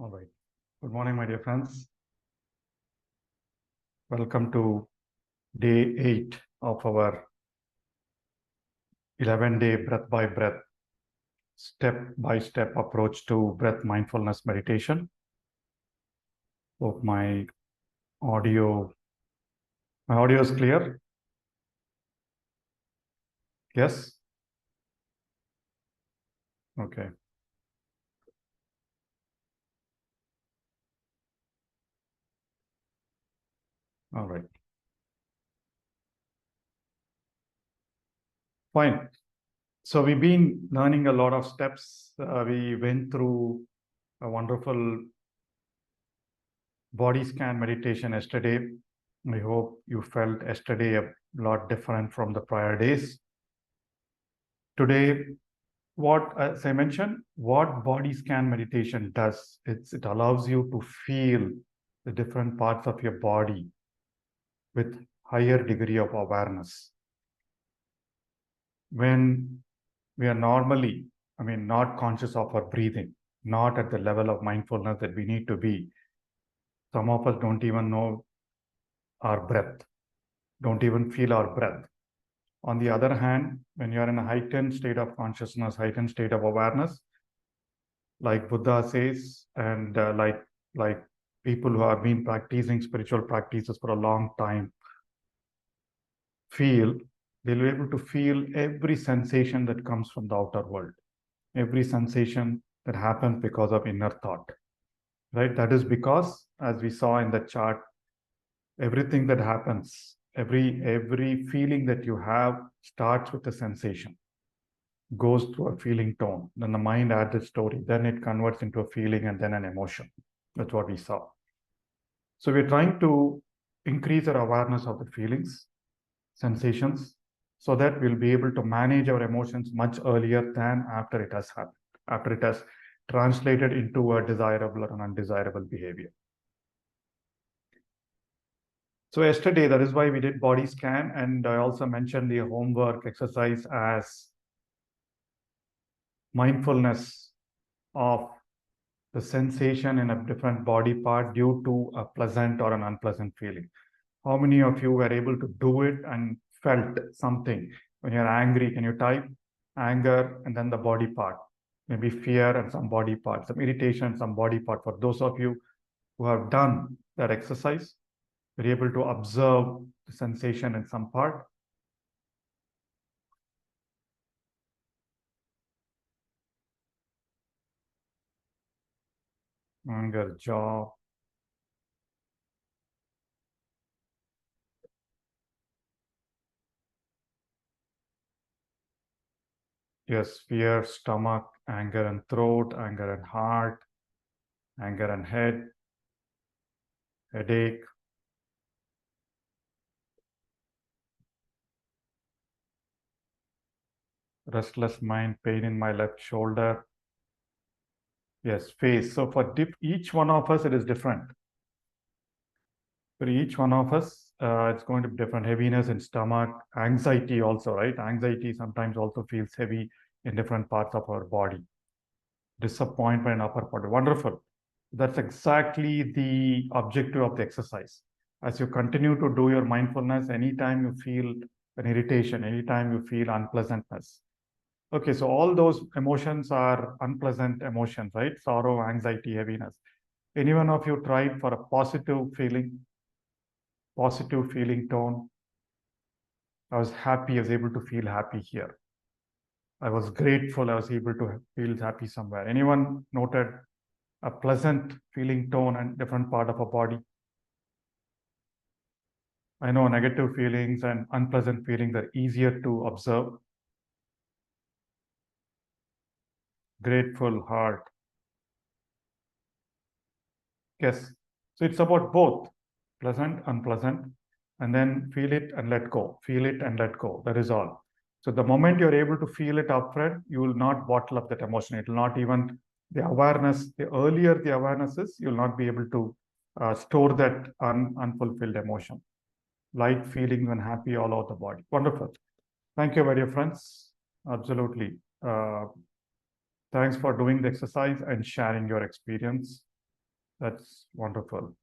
All right. Good morning, my dear friends. Welcome to day 8 of our 11-day breath by breath, step-by-step approach to breath mindfulness meditation. Hope my audio is clear. Yes? Okay. All right. Fine. So we've been learning a lot of steps. We went through a wonderful body scan meditation yesterday. I hope you felt yesterday a lot different from the prior days. Today, as I mentioned, what body scan meditation does, it allows you to feel the different parts of your body with higher degree of awareness. When we are normally, not conscious of our breathing, not at the level of mindfulness that we need to be. Some of us don't even know our breath, don't even feel our breath. On the other hand, when you're in a heightened state of consciousness, heightened state of awareness, like Buddha says, and like people who have been practicing spiritual practices for a long time they'll be able to feel every sensation that comes from the outer world, every sensation that happens because of inner thought, right? That is because, as we saw in the chart, everything that happens, every feeling that you have starts with a sensation, goes through a feeling tone, then the mind adds a story, then it converts into a feeling and then an emotion. That's what we saw. So we're trying to increase our awareness of the feelings, sensations, so that we'll be able to manage our emotions much earlier than after it has happened, after it has translated into a desirable or an undesirable behavior. So yesterday, that is why we did body scan, and I also mentioned the homework exercise as mindfulness of the sensation in a different body part due to a pleasant or an unpleasant feeling. How many of you were able to do it and felt something? When you're angry, can you type anger and then the body part? Maybe fear and some body part, some irritation, some body part. For those of you who have done that exercise, you're able to observe the sensation in some part. Anger, jaw. Yes, fear, stomach, anger and throat, anger and heart, anger and head, headache. Restless mind, pain in my left shoulder. Yes, face. So for each one of us, it is different. For each one of us, it's going to be different. Heaviness in stomach, anxiety also, right? Anxiety sometimes also feels heavy in different parts of our body. Disappointment in upper body. Wonderful. That's exactly the objective of the exercise. As you continue to do your mindfulness, anytime you feel an irritation, anytime you feel unpleasantness. Okay, so all those emotions are unpleasant emotions, right? Sorrow, anxiety, heaviness. Any one of you tried for a positive feeling tone? I was happy, I was able to feel happy here. I was grateful, I was able to feel happy somewhere. Anyone noted a pleasant feeling tone and different part of a body? I know negative feelings and unpleasant feelings are easier to observe. Grateful heart. Yes. So it's about both pleasant, unpleasant, and then feel it and let go. Feel it and let go. That is all. So the moment you're able to feel it upfront, you will not bottle up that emotion. It will not even, the awareness, the earlier the awareness is, you'll not be able to store that unfulfilled emotion. Light feelings and happy all over the body. Wonderful. Thank you, my dear friends. Absolutely. Thanks for doing the exercise and sharing your experience. That's wonderful.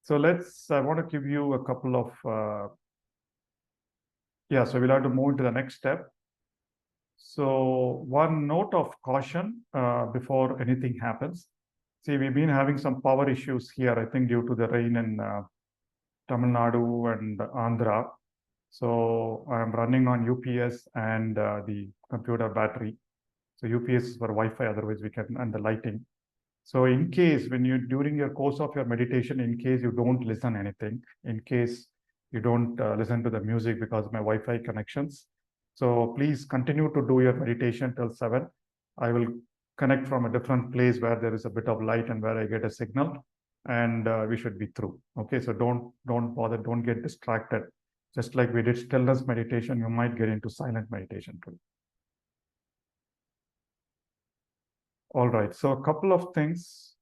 So I want to give you a couple of, so we'll have to move to the next step. So one note of caution before anything happens. See, we've been having some power issues here, I think due to the rain in Tamil Nadu and Andhra. So I'm running on UPS and the computer battery. So UPS is for Wi-Fi, otherwise we can, and the lighting. So in case during your course of your meditation, in case you don't listen anything, in case you don't listen to the music because of my Wi-Fi connections, so please continue to do your meditation till 7. I will connect from a different place where there is a bit of light and where I get a signal, and we should be through. Okay, so don't bother, don't get distracted. Just like we did stillness meditation, you might get into silent meditation too. All right, so a couple of things.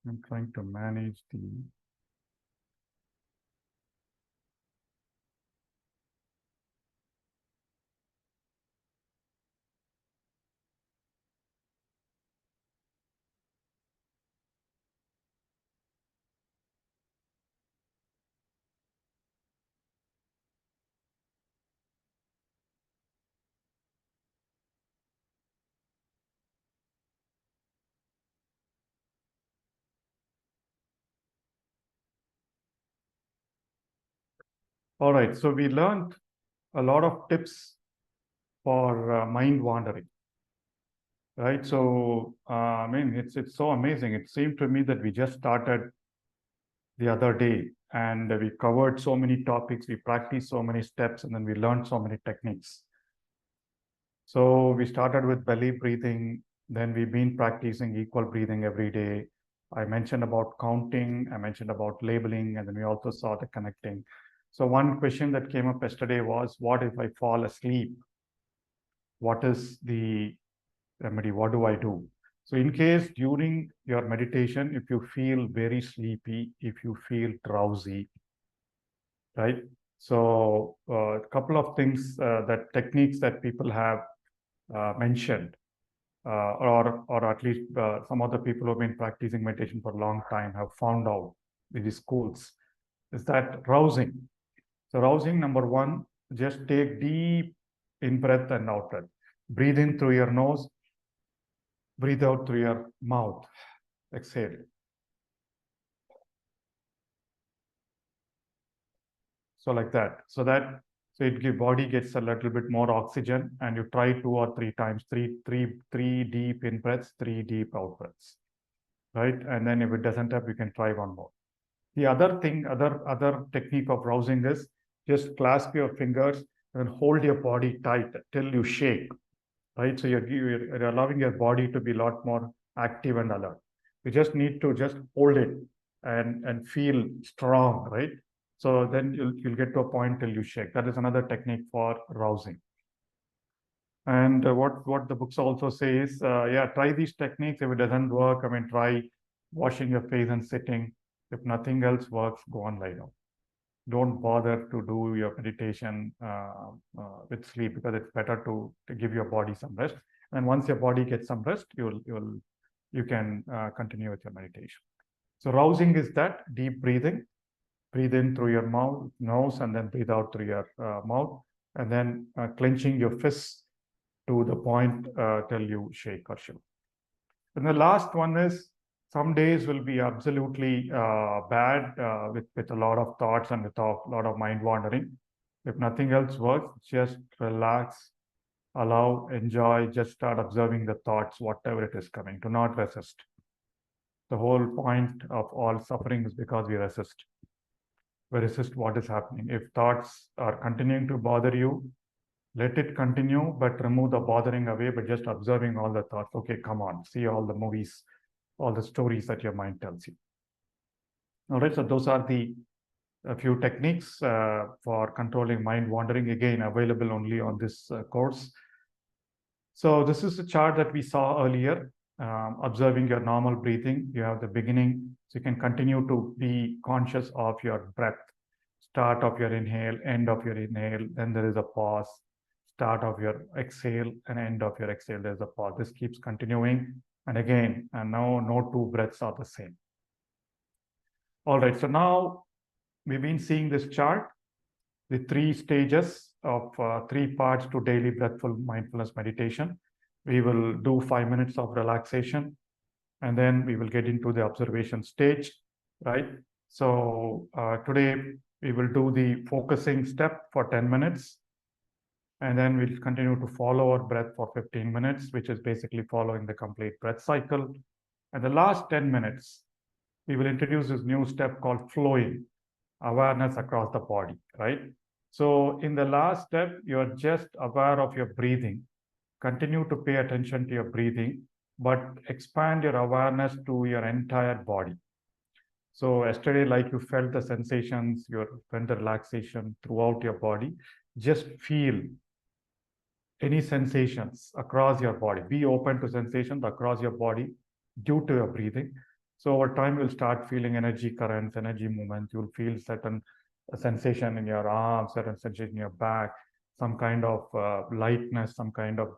I'm trying to manage the. All right, so we learned a lot of tips for mind wandering, right? So, I mean, it's so amazing. It seemed to me that we just started the other day and we covered so many topics, we practiced so many steps, and then we learned so many techniques. So we started with belly breathing, then we've been practicing equal breathing every day. I mentioned about counting, I mentioned about labeling, and then we also saw the connecting. So one question that came up yesterday was, what if I fall asleep? What is the remedy? What do I do? So in case during your meditation, if you feel very sleepy, if you feel drowsy, right? So a couple of things that techniques that people have mentioned, or at least some other people who have been practicing meditation for a long time have found out with the schools, is that rousing. So rousing, number one, just take deep in breath and out breath. Breathe in through your nose, breathe out through your mouth. Exhale. So like that. So it give body gets a little bit more oxygen, and you try 2 or 3 times, three deep in breaths, 3 deep out breaths. Right. And then if it doesn't help, you can try one more. The other thing, other technique of rousing is just clasp your fingers and hold your body tight till you shake. Right. So you're allowing your body to be a lot more active and alert. You just need to just hold it and feel strong, right? So then you'll get to a point till you shake. That is another technique for rousing. And what the books also say is, yeah, try these techniques. If it doesn't work, I mean, try washing your face and sitting. If nothing else works, go on lie down. Don't bother to do your meditation with sleep, because it's better to give your body some rest. And once your body gets some rest, you can continue with your meditation. So rousing is that deep breathing. Breathe in through your mouth, nose, and then breathe out through your mouth, and then clenching your fists to the point till you shake or shiver. And the last one is, some days will be absolutely bad with a lot of thoughts and with a lot of mind wandering. If nothing else works, just relax, allow, enjoy, just start observing the thoughts, whatever it is coming. Do not resist. The whole point of all suffering is because we resist. We resist what is happening. If thoughts are continuing to bother you, let it continue, but remove the bothering away, but just observing all the thoughts. Okay, come on, see all the movies, all the stories that your mind tells you. All right, so those are a few techniques for controlling mind wandering, again, available only on this course. So this is the chart that we saw earlier, observing your normal breathing. You have the beginning, so you can continue to be conscious of your breath. Start of your inhale, end of your inhale, then there is a pause. Start of your exhale and end of your exhale, there's a pause. This keeps continuing. And again, and now no two breaths are the same. All right, so now we've been seeing this chart, the 3 stages of 3 parts to daily breathful mindfulness meditation. We will do 5 minutes of relaxation, and then we will get into the observation stage, right? So today we will do the focusing step for 10 minutes, and then we'll continue to follow our breath for 15 minutes, which is basically following the complete breath cycle. And the last 10 minutes, we will introduce this new step called flowing, awareness across the body, right? So in the last step, you're just aware of your breathing. Continue to pay attention to your breathing, but expand your awareness to your entire body. So yesterday, like you felt the sensations, you felt the relaxation throughout your body. Just feel any sensations across your body. Be open to sensations across your body due to your breathing. So over time, you'll start feeling energy currents, energy movements. You'll feel certain sensation in your arms, certain sensation in your back, some kind of lightness, some kind of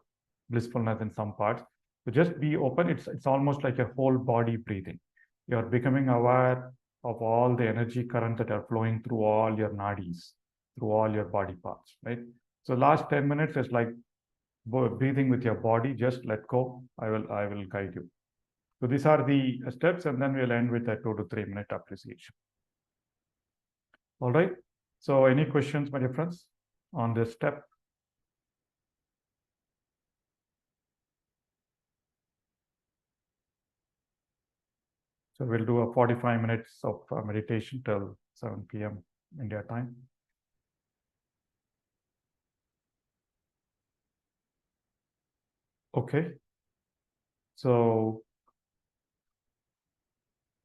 blissfulness in some parts. So just be open. It's almost like a whole body breathing. You're becoming aware of all the energy currents that are flowing through all your nadis, through all your body parts, right? So last 10 minutes is like breathing with your body. Just let go. I will guide you. So these are the steps, and then we'll end with a 2 to 3 minute appreciation. All right. So any questions, my dear friends, on this step? So we'll do a 45 minutes of meditation till 7 p.m. India time. Okay. So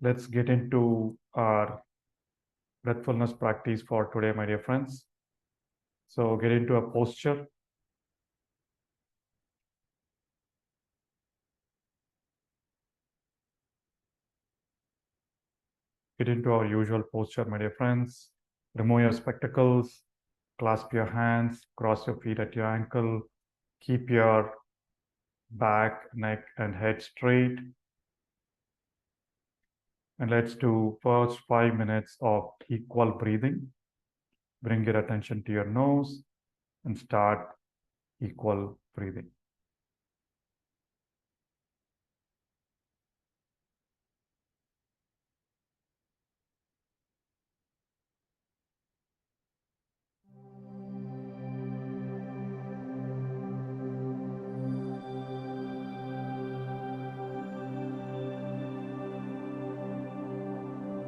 let's get into our breathfulness practice for today, my dear friends. So get into a posture. Get into our usual posture, my dear friends. Remove your spectacles, clasp your hands, cross your feet at your ankle, keep your back, neck, and head straight. And let's do first 5 minutes of equal breathing. Bring your attention to your nose and start equal breathing.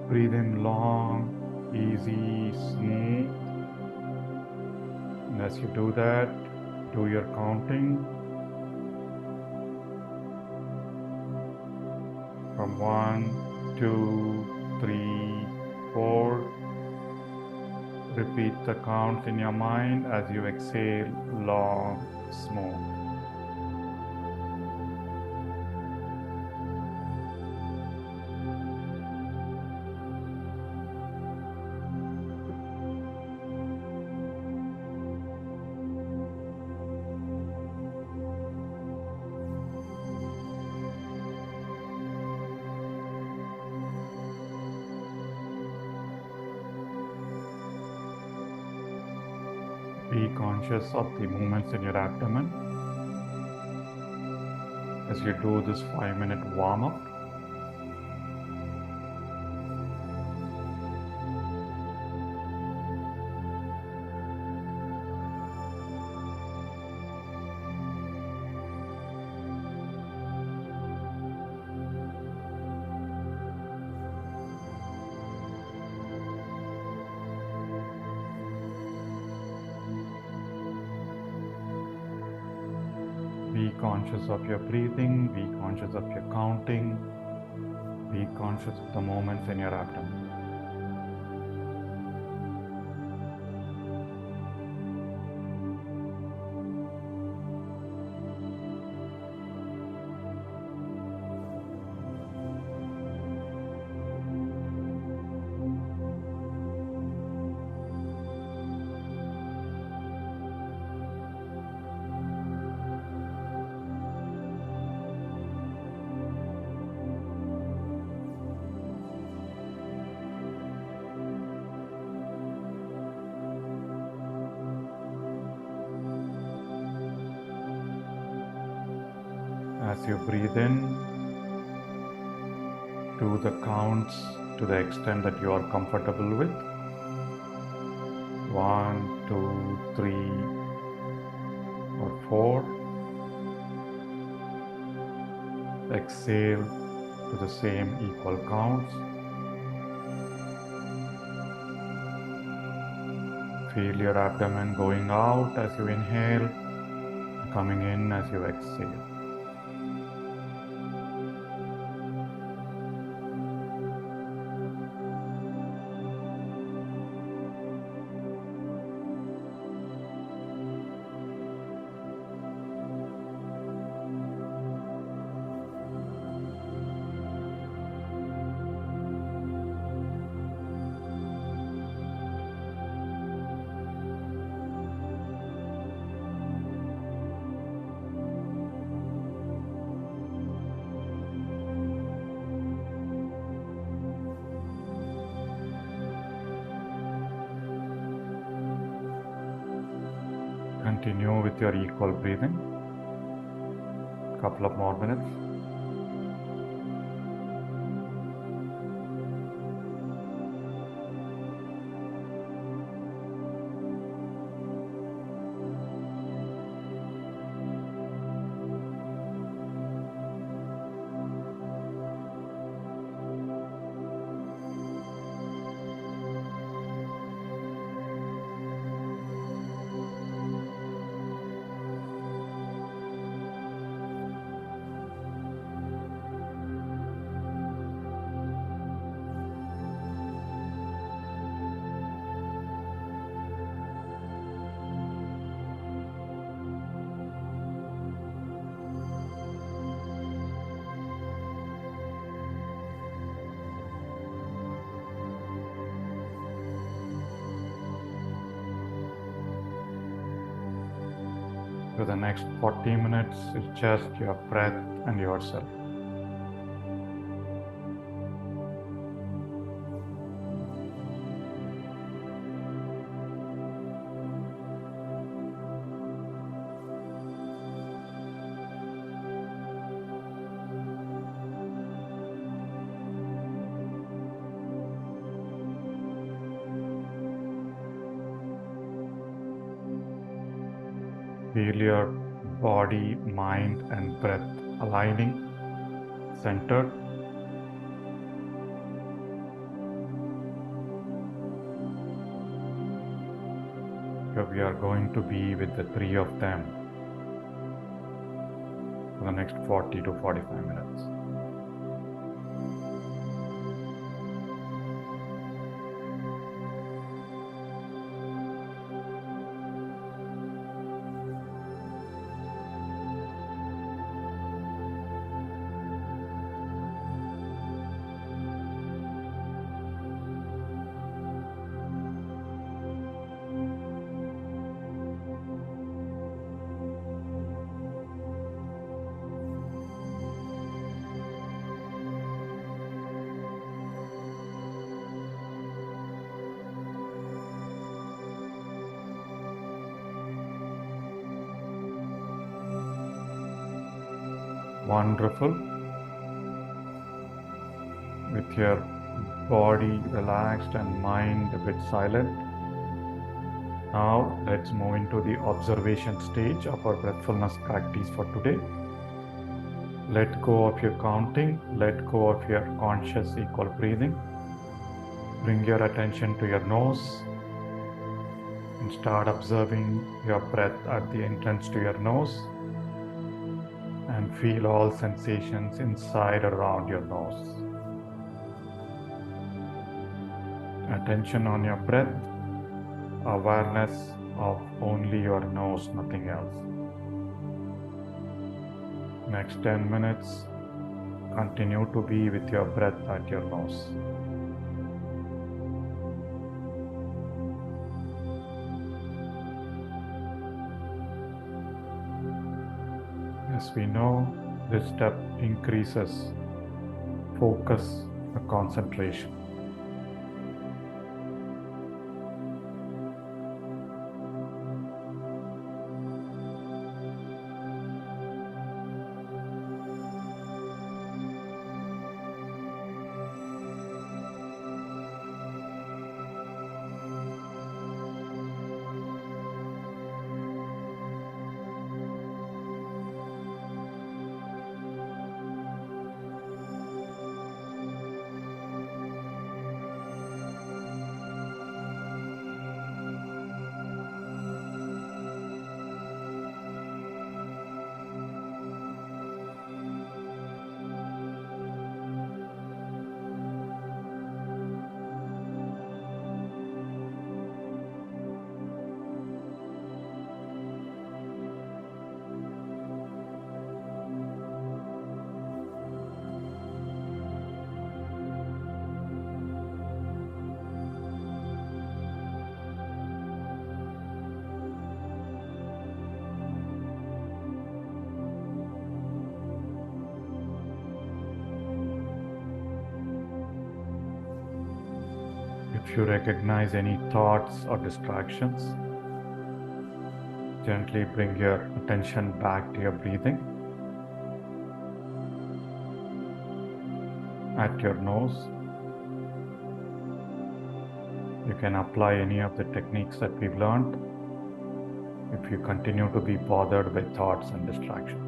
Breathe in long, easy, smooth. And as you do that, do your counting from 1, 2, 3, 4. Repeat the count in your mind as you exhale long, smooth. Be conscious of the movements in your abdomen as you do this 5-minute warm-up. Be conscious of your breathing, be conscious of your counting, be conscious of the moments in your abdomen. As you breathe in, do the counts to the extent that you are comfortable with. 1, 2, 3, or 4. Exhale to the same equal counts. Feel your abdomen going out as you inhale, coming in as you exhale. Continue with your equal breathing. Couple of more minutes. For the next 40 minutes, it's just your breath and yourself. Feel your body, mind, and breath aligning, centered. Here we are going to be with the three of them for the next 40 to 45 minutes. Wonderful. With your body relaxed and mind a bit silent. Now let's move into the observation stage of our breathfulness practice for today. Let go of your counting, let go of your conscious equal breathing. Bring your attention to your nose and start observing your breath at the entrance to your nose. And feel all sensations inside around your nose. Attention on your breath, awareness of only your nose, nothing else. Next 10 minutes, continue to be with your breath at your nose. As we know, this step increases focus and concentration. If you recognize any thoughts or distractions, Gently bring your attention back to your breathing at your nose. You can apply any of the techniques that we've learned if you continue to be bothered by thoughts and distractions.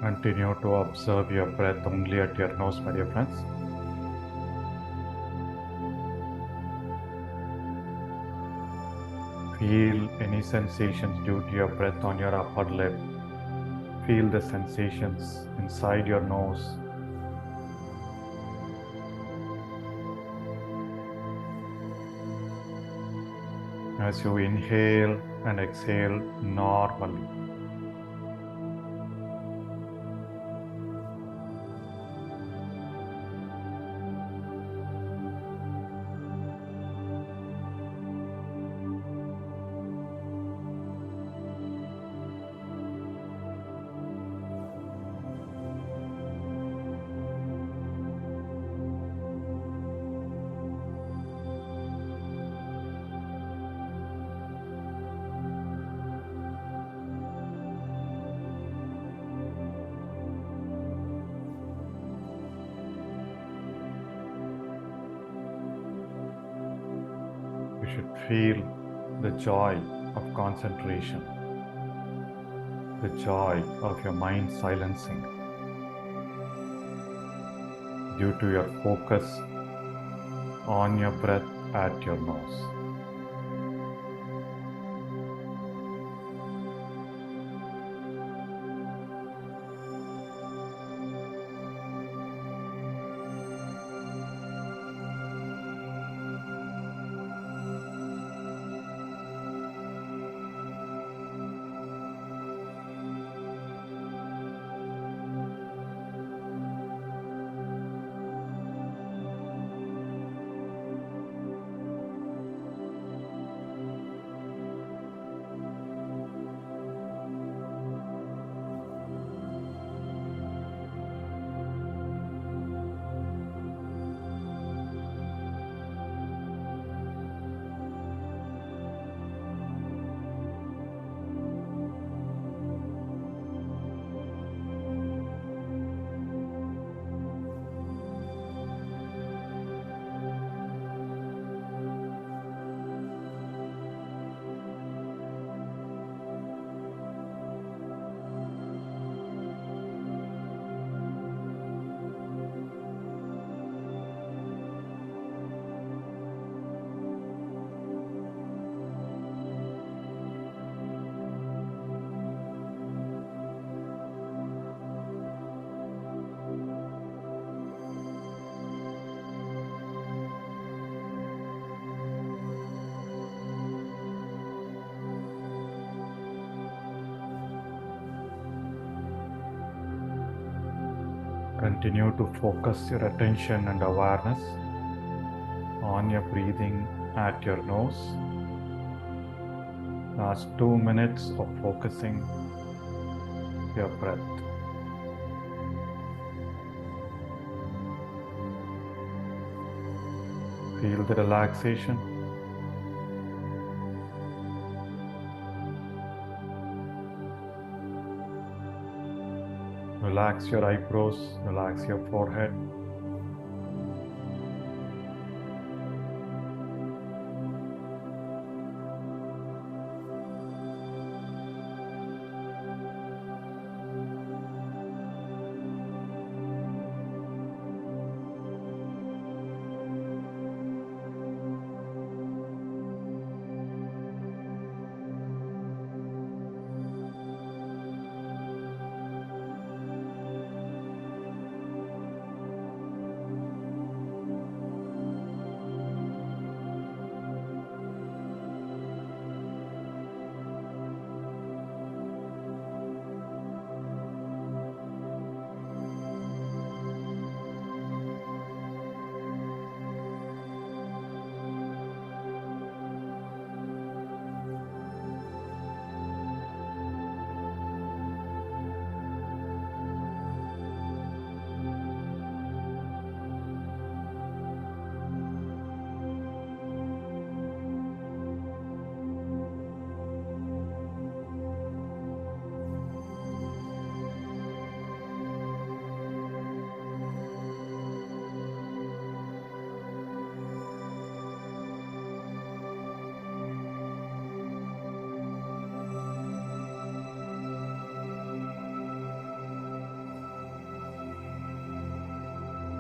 Continue to observe your breath only at your nose, my dear friends. Feel any sensations due to your breath on your upper lip. Feel the sensations inside your nose. As you inhale and exhale normally. You should feel the joy of concentration, the joy of your mind silencing due to your focus on your breath at your nose. Continue to focus your attention and awareness on your breathing at your nose. Last 2 minutes of focusing your breath. Feel the relaxation. Relax your eyebrows, relax your forehead.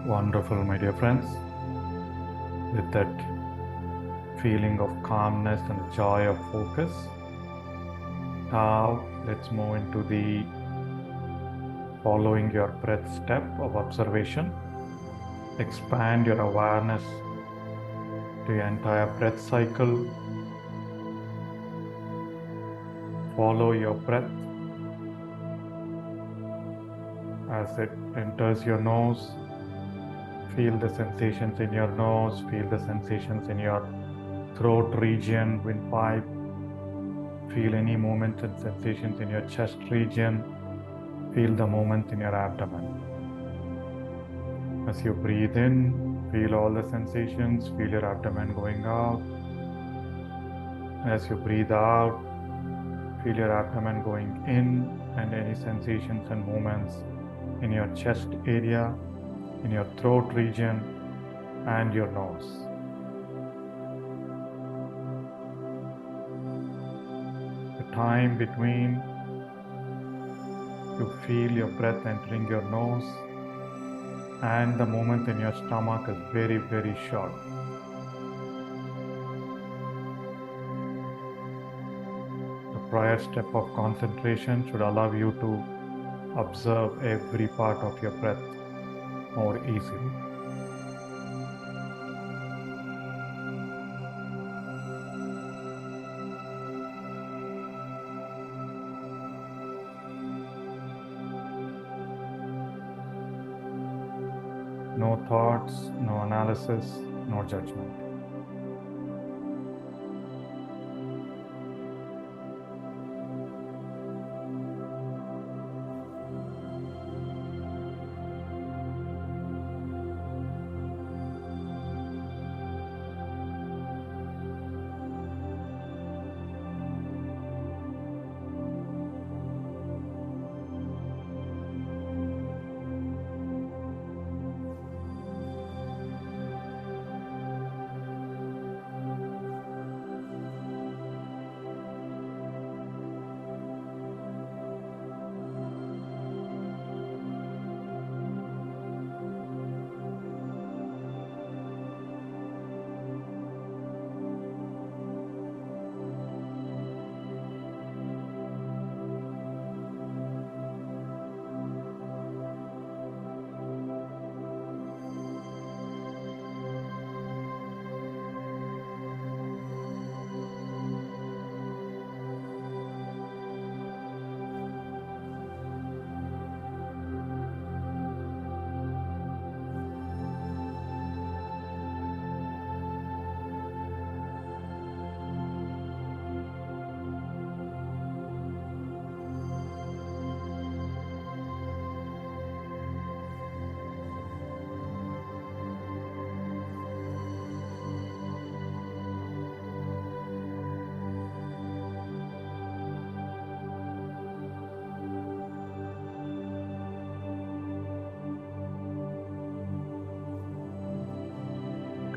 Wonderful, my dear friends. With that feeling of calmness and joy of focus, now let's move into the following your breath step of observation. Expand your awareness to your entire breath cycle. Follow your breath as it enters your nose. Feel the sensations in your nose, feel the sensations in your throat region, windpipe. Feel any movements and sensations in your chest region. Feel the movement in your abdomen. As you breathe in, feel all the sensations, feel your abdomen going out. As you breathe out, feel your abdomen going in and any sensations and movements in your chest area, in your throat region, and your nose. The time between you feel your breath entering your nose and the moment in your stomach is very, very short. The prior step of concentration should allow you to observe every part of your breath more easily. No thoughts, no analysis, no judgment.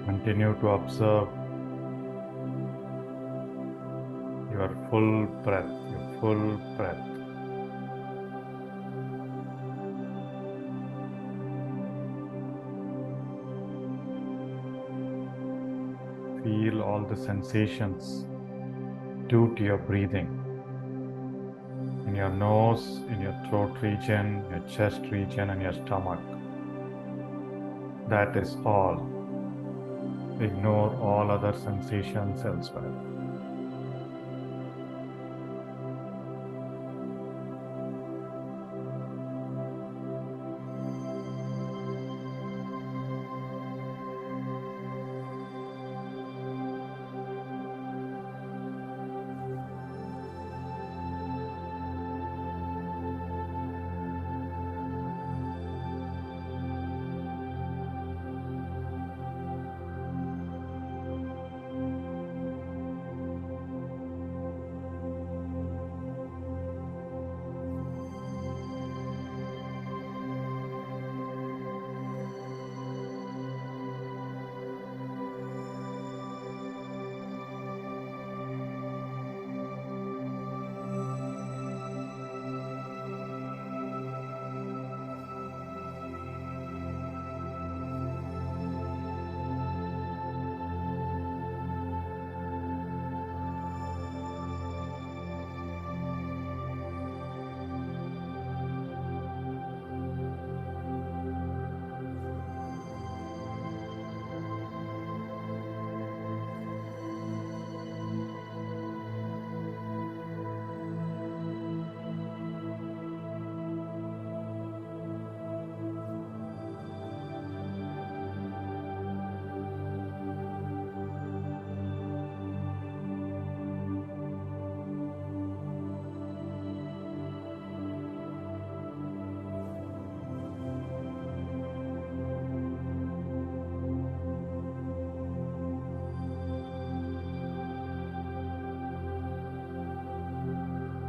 Continue to observe your full breath, your full breath. Feel all the sensations due to your breathing. In your nose, in your throat region, your chest region, and your stomach. That is all. Ignore all other sensations elsewhere.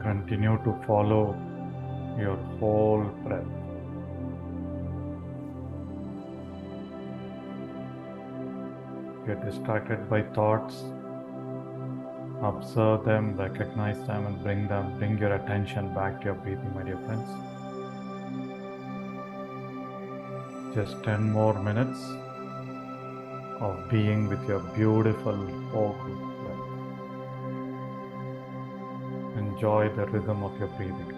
Continue to follow your whole breath. Get distracted by thoughts. Observe them, recognize them, and bring your attention back to your breathing, my dear friends. Just 10 more minutes of being with your beautiful whole breath. Enjoy the rhythm of your breathing.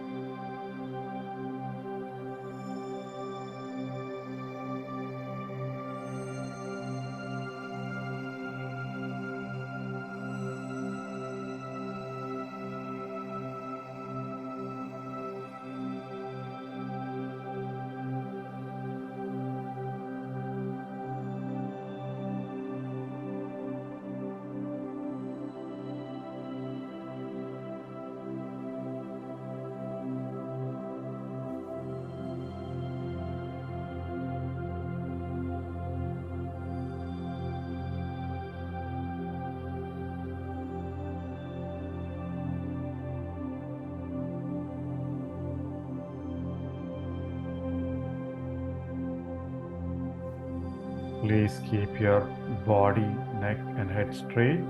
Please keep your body, neck, and head straight.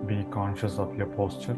Be conscious of your posture.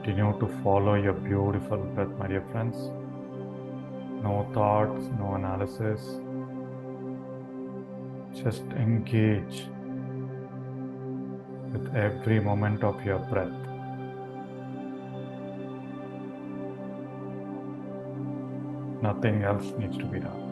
Continue to follow your beautiful breath, my dear friends. No thoughts, no analysis. Just engage with every moment of your breath. Nothing else needs to be done.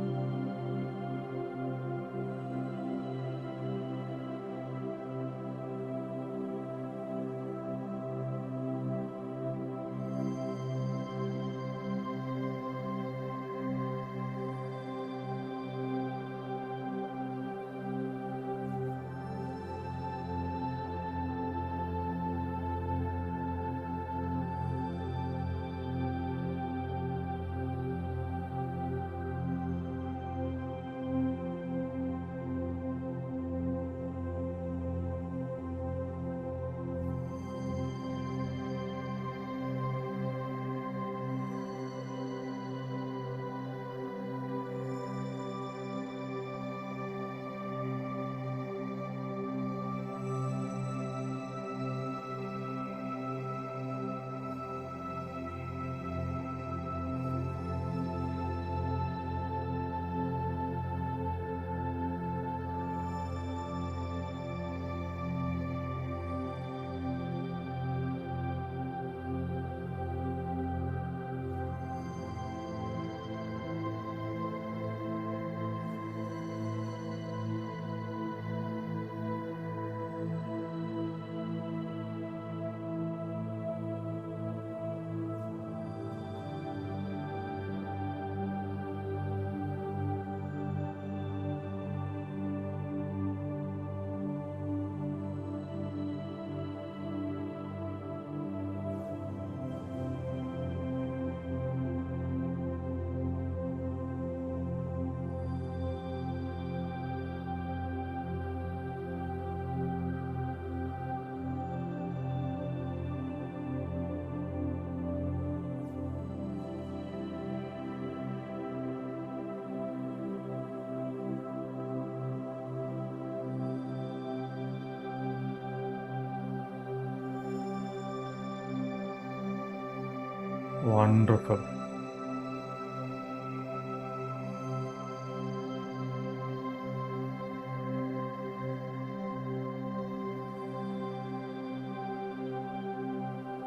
Wonderful.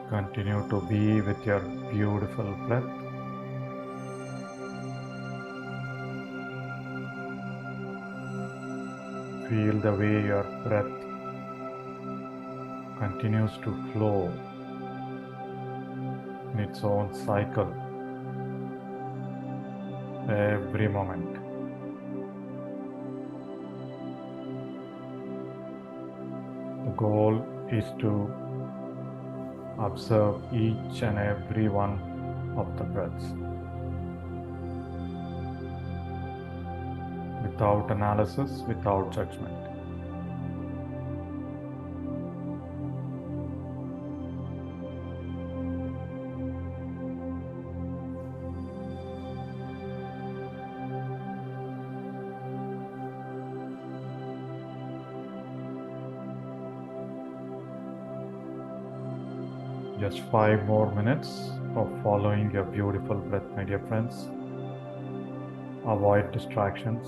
Continue to be with your beautiful breath. Feel the way your breath continues to flow in its own cycle every moment. The goal is to observe each and every one of the breaths without analysis, without judgment. Just 5 more minutes of following your beautiful breath, my dear friends. Avoid distractions.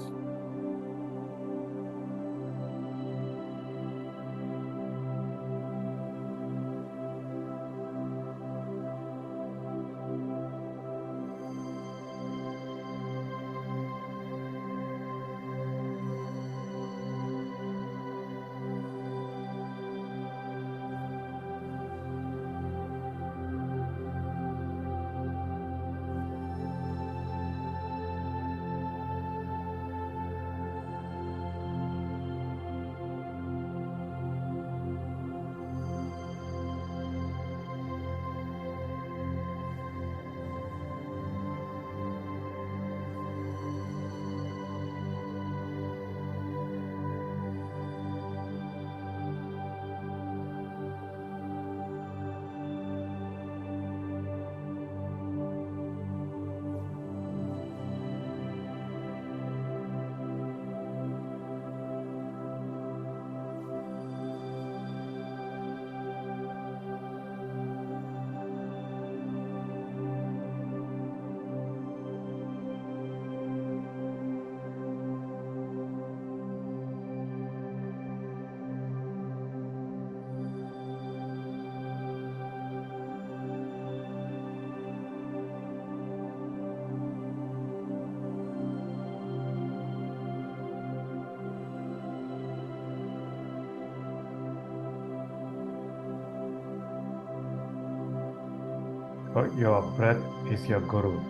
Your breath is your guru.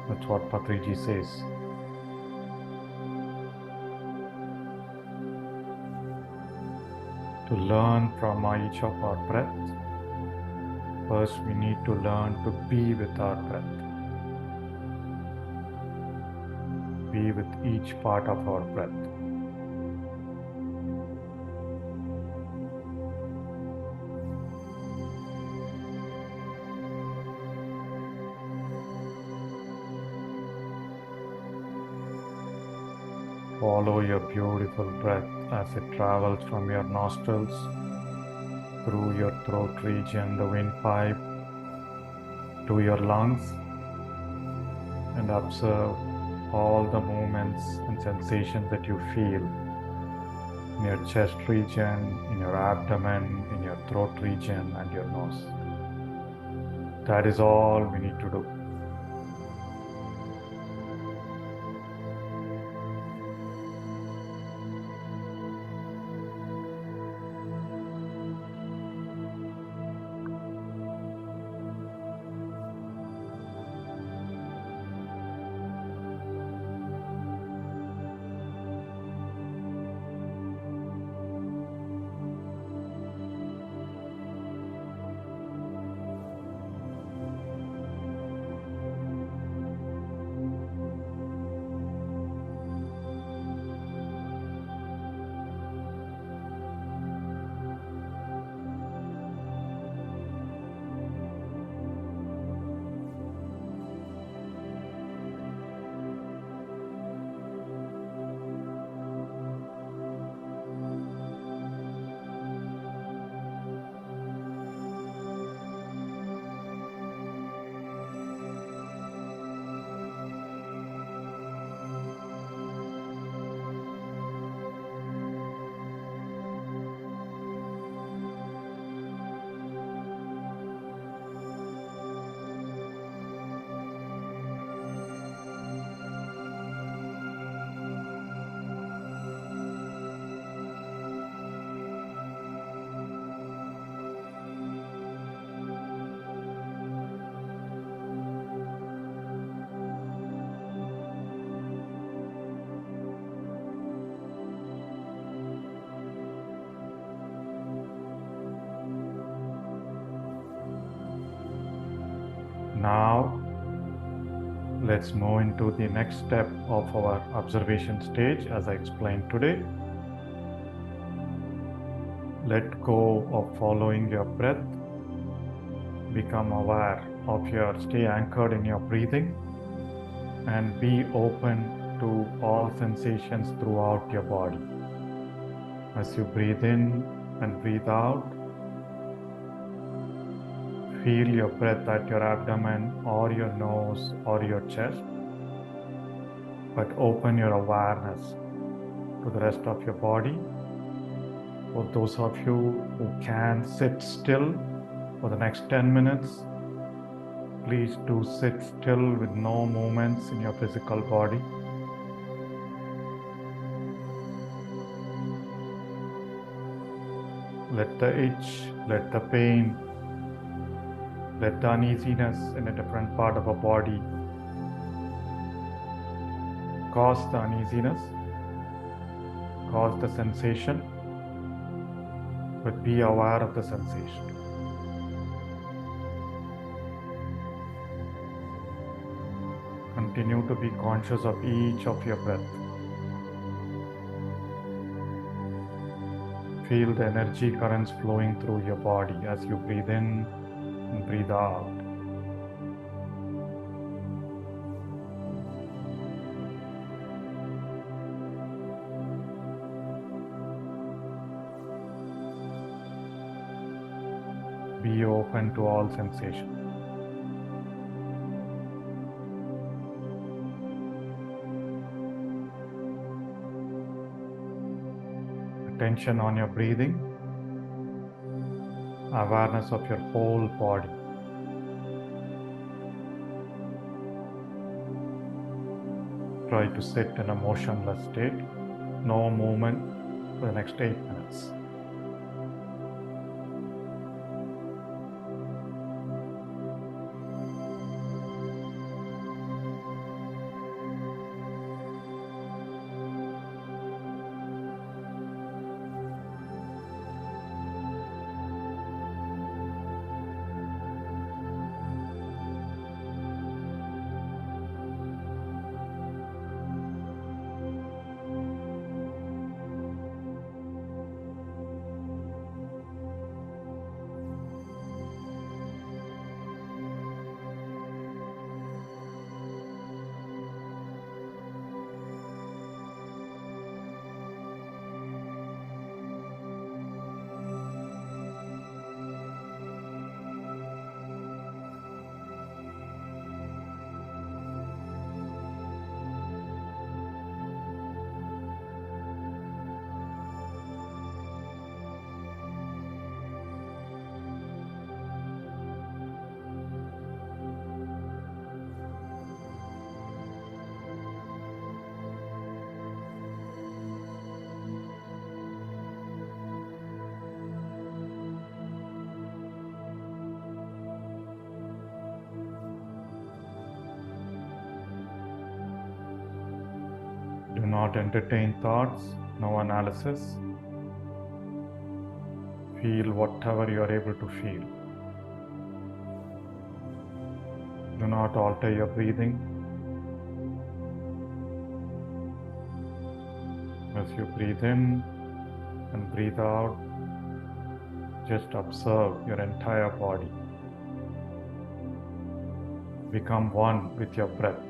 That's what Patriji says. To learn from each of our breaths, first we need to learn to be with our breath. Be with each part of our breath. Follow your beautiful breath as it travels from your nostrils, through your throat region, the windpipe, to your lungs, and observe all the movements and sensations that you feel in your chest region, in your abdomen, in your throat region, and your nose. That is all we need to do. Now, let's move into the next step of our observation stage as I explained today. Let go of following your breath. Become aware of stay anchored in your breathing and be open to all sensations throughout your body. As you breathe in and breathe out, feel your breath at your abdomen or your nose or your chest, but open your awareness to the rest of your body. For those of you who can sit still for the next 10 minutes, please do sit still with no movements in your physical body. Let the itch, let the pain, let the uneasiness in a different part of our body cause the uneasiness, cause the sensation, but be aware of the sensation. Continue to be conscious of each of your breath. Feel the energy currents flowing through your body as you breathe in and breathe out. Be open to all sensation. Attention on your breathing, awareness of your whole body. Try to sit in a motionless state, no movement for the next 8 minutes. not entertain thoughts, no analysis. Feel whatever you are able to feel. Do not alter your breathing. As you breathe in and breathe out, just observe your entire body. Become one with your breath.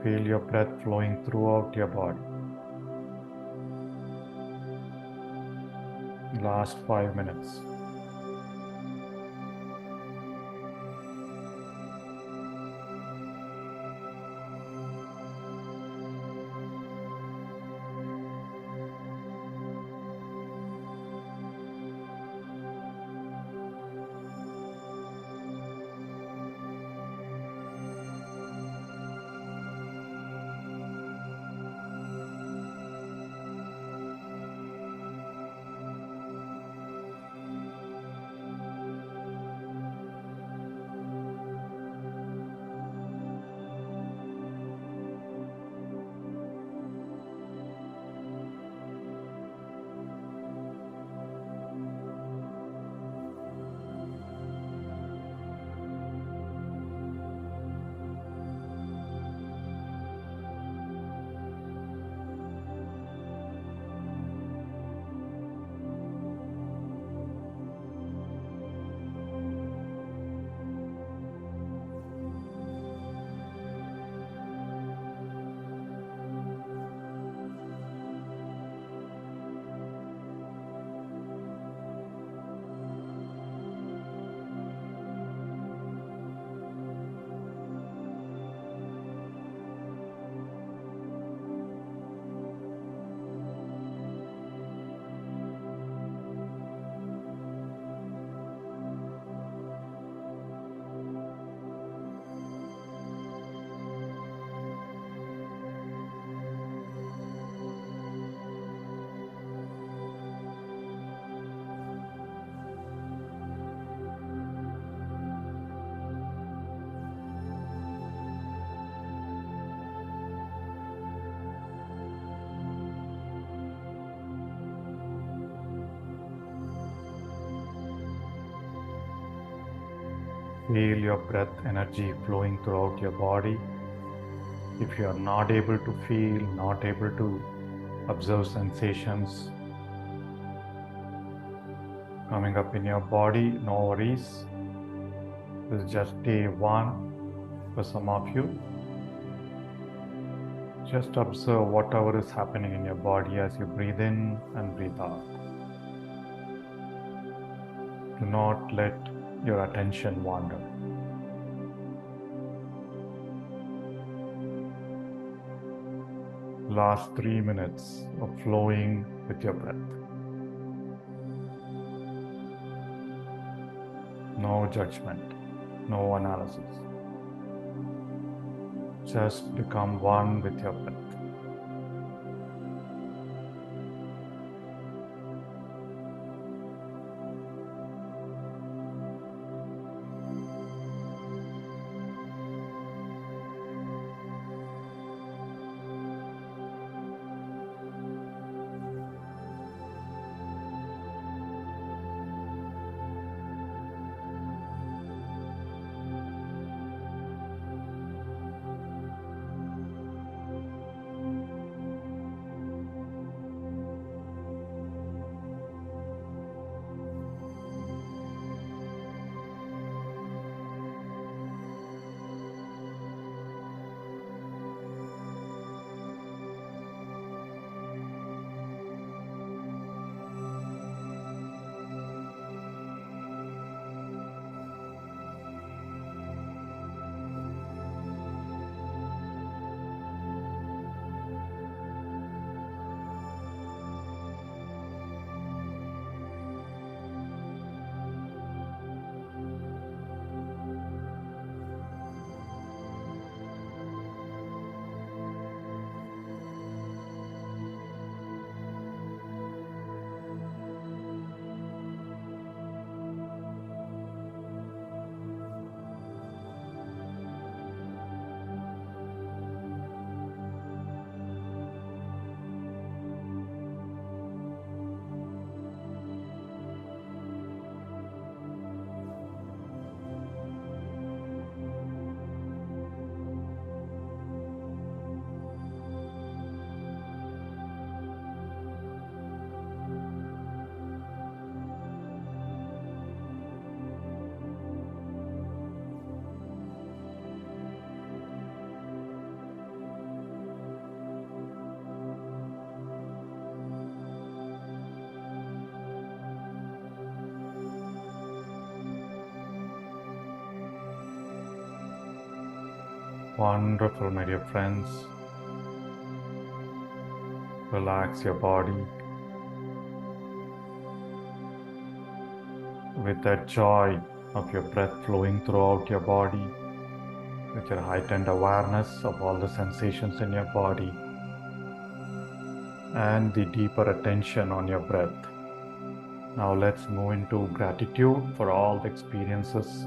Feel your breath flowing throughout your body. Last 5 minutes. Feel your breath energy flowing throughout your body. If you are not able to feel, not able to observe sensations coming up in your body, no worries. This is just day one for some of you. Just observe whatever is happening in your body as you breathe in and breathe out. Do not let your attention wander. Last 3 minutes of flowing with your breath. No judgment, no analysis. Just become one with your breath. Wonderful, my dear friends. Relax your body with that joy of your breath flowing throughout your body, with your heightened awareness of all the sensations in your body, and the deeper attention on your breath. Now let's move into gratitude for all the experiences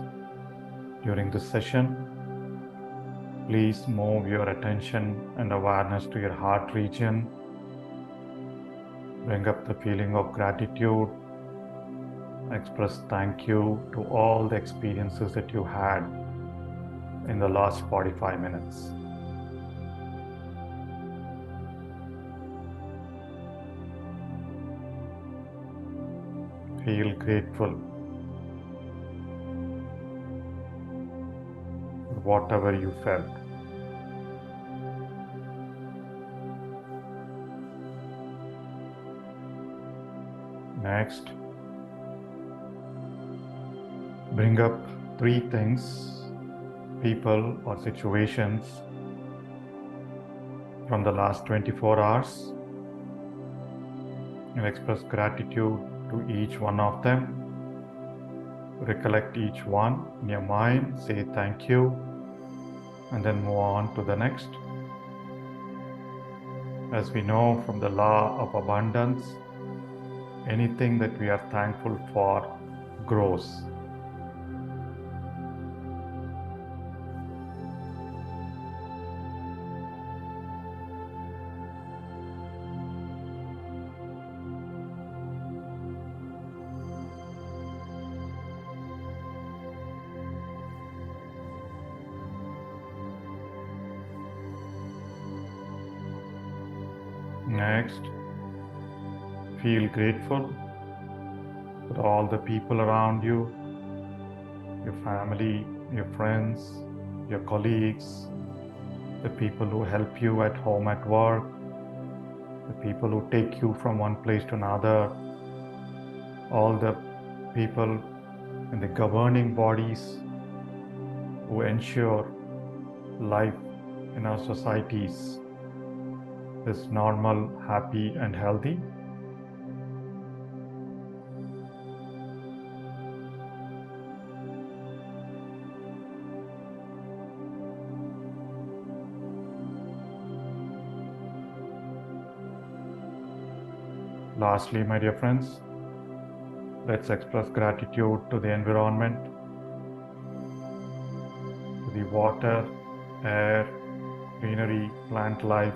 during this session. Please move your attention and awareness to your heart region. Bring up the feeling of gratitude. Express thank you to all the experiences that you had in the last 45 minutes. Feel grateful for whatever you felt. Next, bring up 3 things, people or situations from the last 24 hours and express gratitude to each one of them. Recollect each one in your mind, say thank you, and then move on to the next. As we know from the law of abundance, anything that we are thankful for grows. Next, feel grateful for all the people around you, your family, your friends, your colleagues, the people who help you at home, at work, the people who take you from one place to another, all the people in the governing bodies who ensure life in our societies is normal, happy, and healthy. Lastly, my dear friends, let's express gratitude to the environment, to the water, air, greenery, plant life,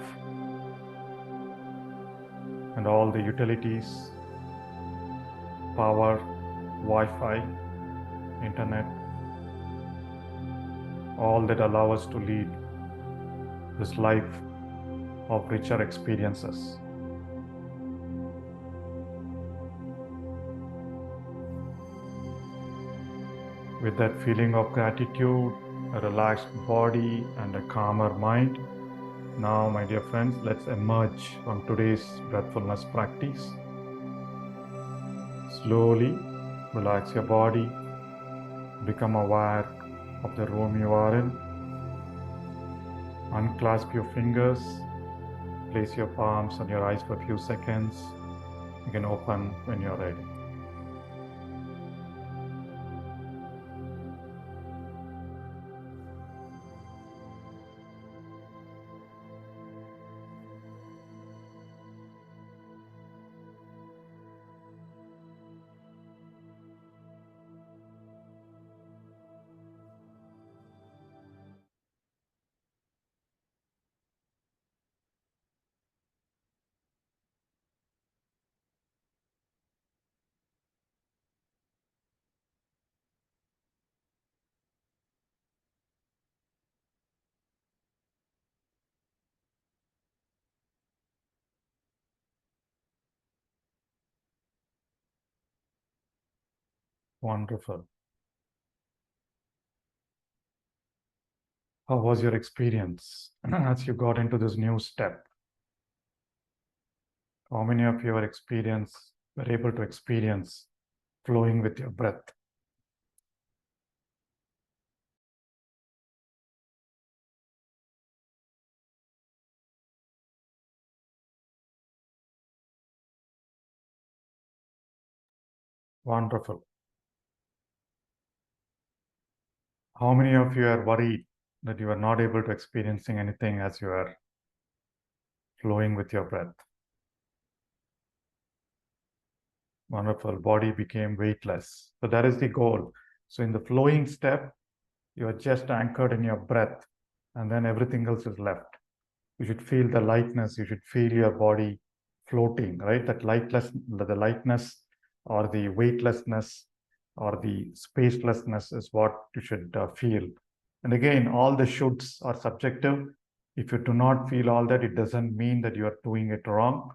and all the utilities, power, Wi-Fi, internet, all that allow us to lead this life of richer experiences. With that feeling of gratitude, a relaxed body, and a calmer mind, now, my dear friends, let's emerge from today's breathfulness practice. Slowly relax your body, become aware of the room you are in. Unclasp your fingers, place your palms on your eyes for a few seconds. You can open when you're ready. Wonderful. How was your experience as you got into this new step? How many of you were able to experience flowing with your breath? Wonderful. How many of you are worried that you are not able to experiencing anything as you are flowing with your breath? Wonderful. Body became weightless. So that is the goal. So in the flowing step, you are just anchored in your breath, and then everything else is left. You should feel the lightness. You should feel your body floating, right? That the lightness or the weightlessness or the spacelessness is what you should feel. And again, all the shoulds are subjective. If you do not feel all that, it doesn't mean that you are doing it wrong.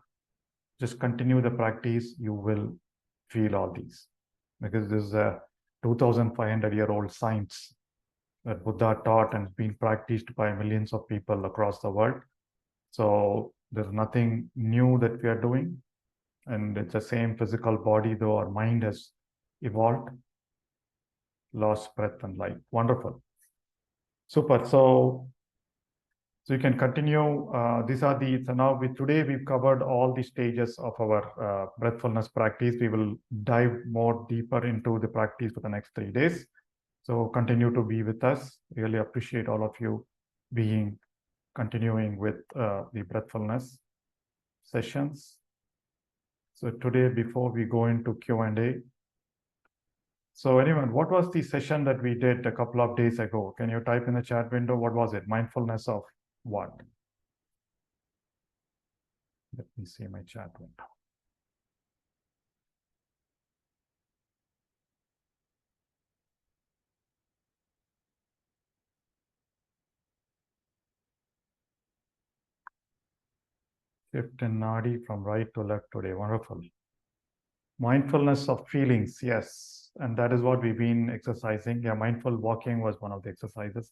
Just continue the practice. You will feel all these, because this is a 2,500-year-old science that Buddha taught and has been practiced by millions of people across the world. So there's nothing new that we are doing. And it's the same physical body, though our mind has evolved, lost breath and light. Wonderful. Super. So you can continue. So now today we've covered all the stages of our breathfulness practice. We will dive more deeper into the practice for the next 3 days. So continue to be with us. Really appreciate all of you continuing with the breathfulness sessions. So today, before we go into Q&A, so anyone, what was the session that we did a couple of days ago? Can you type in the chat window? What was it? Mindfulness of what? Let me see my chat window. Shift in Nadi from right to left today. Wonderful. Mindfulness of feelings. Yes. And that is what we've been exercising. Yeah, mindful walking was one of the exercises.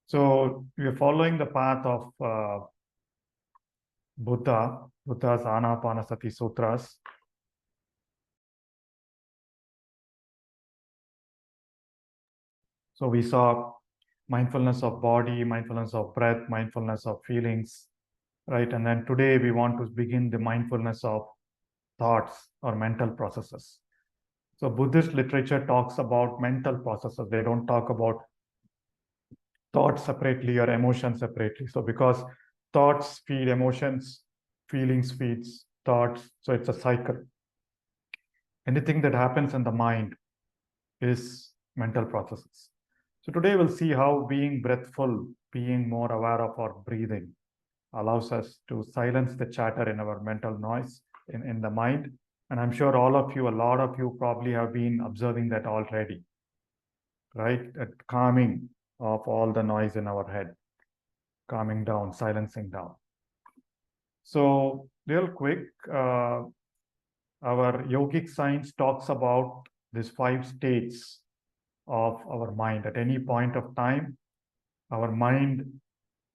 So we're following the path of Buddha's Anapanasati Sutras. So we saw mindfulness of body, mindfulness of breath, mindfulness of feelings, right? And then today we want to begin the mindfulness of thoughts or mental processes. So Buddhist literature talks about mental processes. They don't talk about thoughts separately or emotions separately. So because thoughts feed emotions, feelings feeds thoughts. So it's a cycle. Anything that happens in the mind is mental processes. So today we'll see how being breathful, being more aware of our breathing, allows us to silence the chatter in our mental noise in the mind. And I'm sure all of you, a lot of you probably have been observing that already, right? That calming of all the noise in our head, calming down, silencing down. So real quick, our yogic science talks about these 5 states of our mind. At any point of time, our mind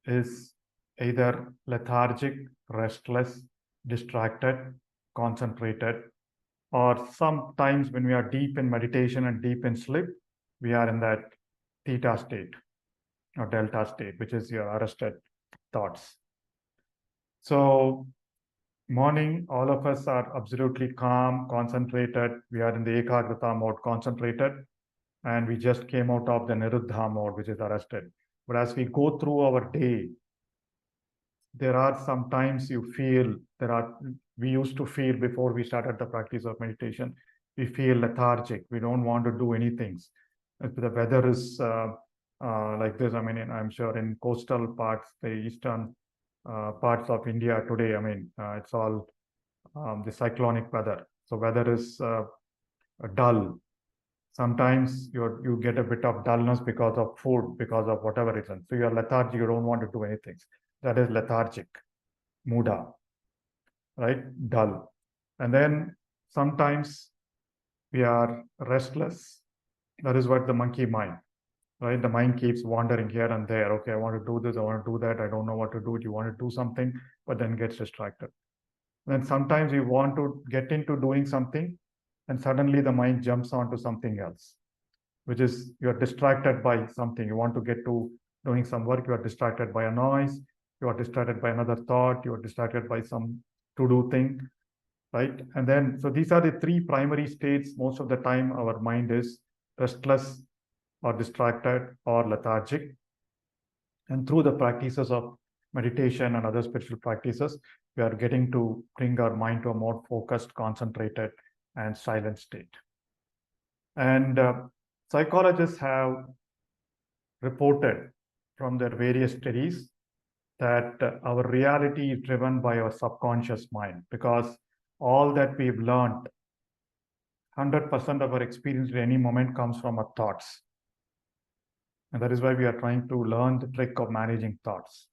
is either lethargic, restless, distracted, concentrated, or sometimes when we are deep in meditation and deep in sleep, we are in that theta state or delta state, which is your arrested thoughts. So morning, all of us are absolutely calm, concentrated. We are in the ekagrata mode, concentrated, and we just came out of the niruddha mode, which is arrested. But as we go through our day, there are sometimes we used to feel before we started the practice of meditation, we feel lethargic. We don't want to do anything. If the weather is like this, I mean, I'm sure in coastal parts, the eastern parts of India today, I mean, it's all the cyclonic weather. So weather is dull. Sometimes you get a bit of dullness because of food, because of whatever reason. So you're lethargic, you don't want to do anything. That is lethargic, muda, right? Dull. And then sometimes we are restless. That is what the monkey mind, right? The mind keeps wandering here and there. Okay, I want to do this, I want to do that. I don't know what to do. You want to do something, but then gets distracted. Then sometimes you want to get into doing something, and suddenly the mind jumps onto something else, which is you're distracted by something. You want to get to doing some work, you are distracted by a noise, you are distracted by another thought, you are distracted by some to-do thing. right? And then, so these are the three primary states. Most of the time, our mind is restless or distracted or lethargic. And through the practices of meditation and other spiritual practices, we are getting to bring our mind to a more focused, concentrated, and silent state. And psychologists have reported from their various studies that our reality is driven by our subconscious mind, because all that we've learned, 100% of our experience at any moment comes from our thoughts. And that is why we are trying to learn the trick of managing thoughts.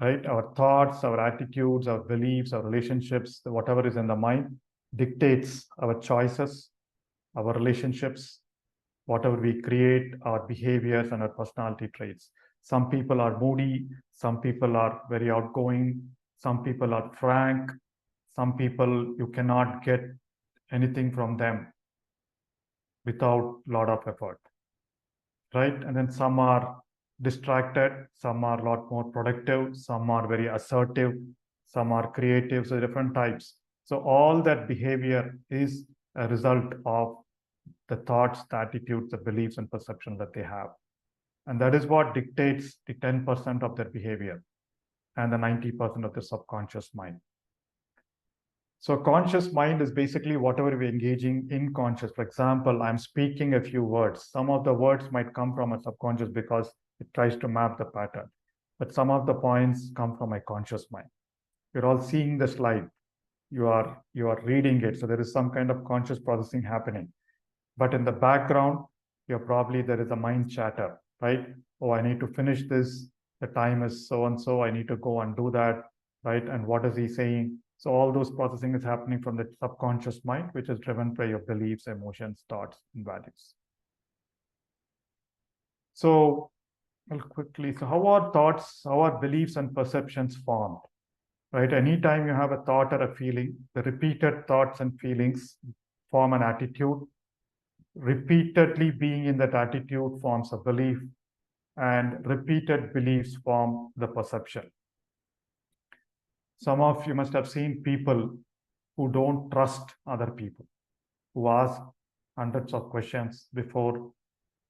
Right? Our thoughts, our attitudes, our beliefs, our relationships, whatever is in the mind dictates our choices, our relationships, whatever we create, our behaviors and our personality traits. Some people are moody, some people are very outgoing, some people are frank, some people you cannot get anything from them without a lot of effort, right? And then some are distracted, some are a lot more productive, some are very assertive, some are creative, so different types. So all that behavior is a result of the thoughts, the attitudes, the beliefs and perception that they have. And that is what dictates the 10% of their behavior and the 90% of the subconscious mind. So conscious mind is basically whatever we're engaging in conscious. For example, I'm speaking a few words. Some of the words might come from a subconscious because it tries to map the pattern. But some of the points come from my conscious mind. You're all seeing the slide. You are reading it. So there is some kind of conscious processing happening. But in the background, there is a mind chatter, right? Oh, I need to finish this. The time is so and so. I need to go and do that, right? And what is he saying? So all those processing is happening from the subconscious mind, which is driven by your beliefs, emotions, thoughts, and values. So well, quickly, so how are thoughts, how are beliefs and perceptions formed? Right? Anytime you have a thought or a feeling, the repeated thoughts and feelings form an attitude. Repeatedly being in that attitude forms a belief, and repeated beliefs form the perception. Some of you must have seen people who don't trust other people, who ask hundreds of questions before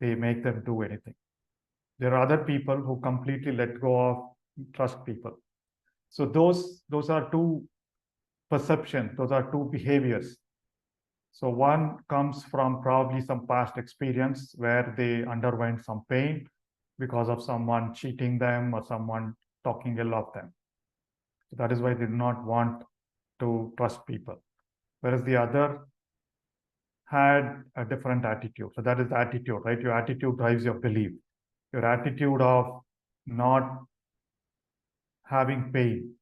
they make them do anything. There are other people who completely let go of trust people. So those are two perceptions, those are two behaviors. So one comes from probably some past experience where they underwent some pain because of someone cheating them or someone talking ill of them. So that is why they do not want to trust people. Whereas the other had a different attitude. So that is the attitude, right? Your attitude drives your belief. Your attitude of not having pain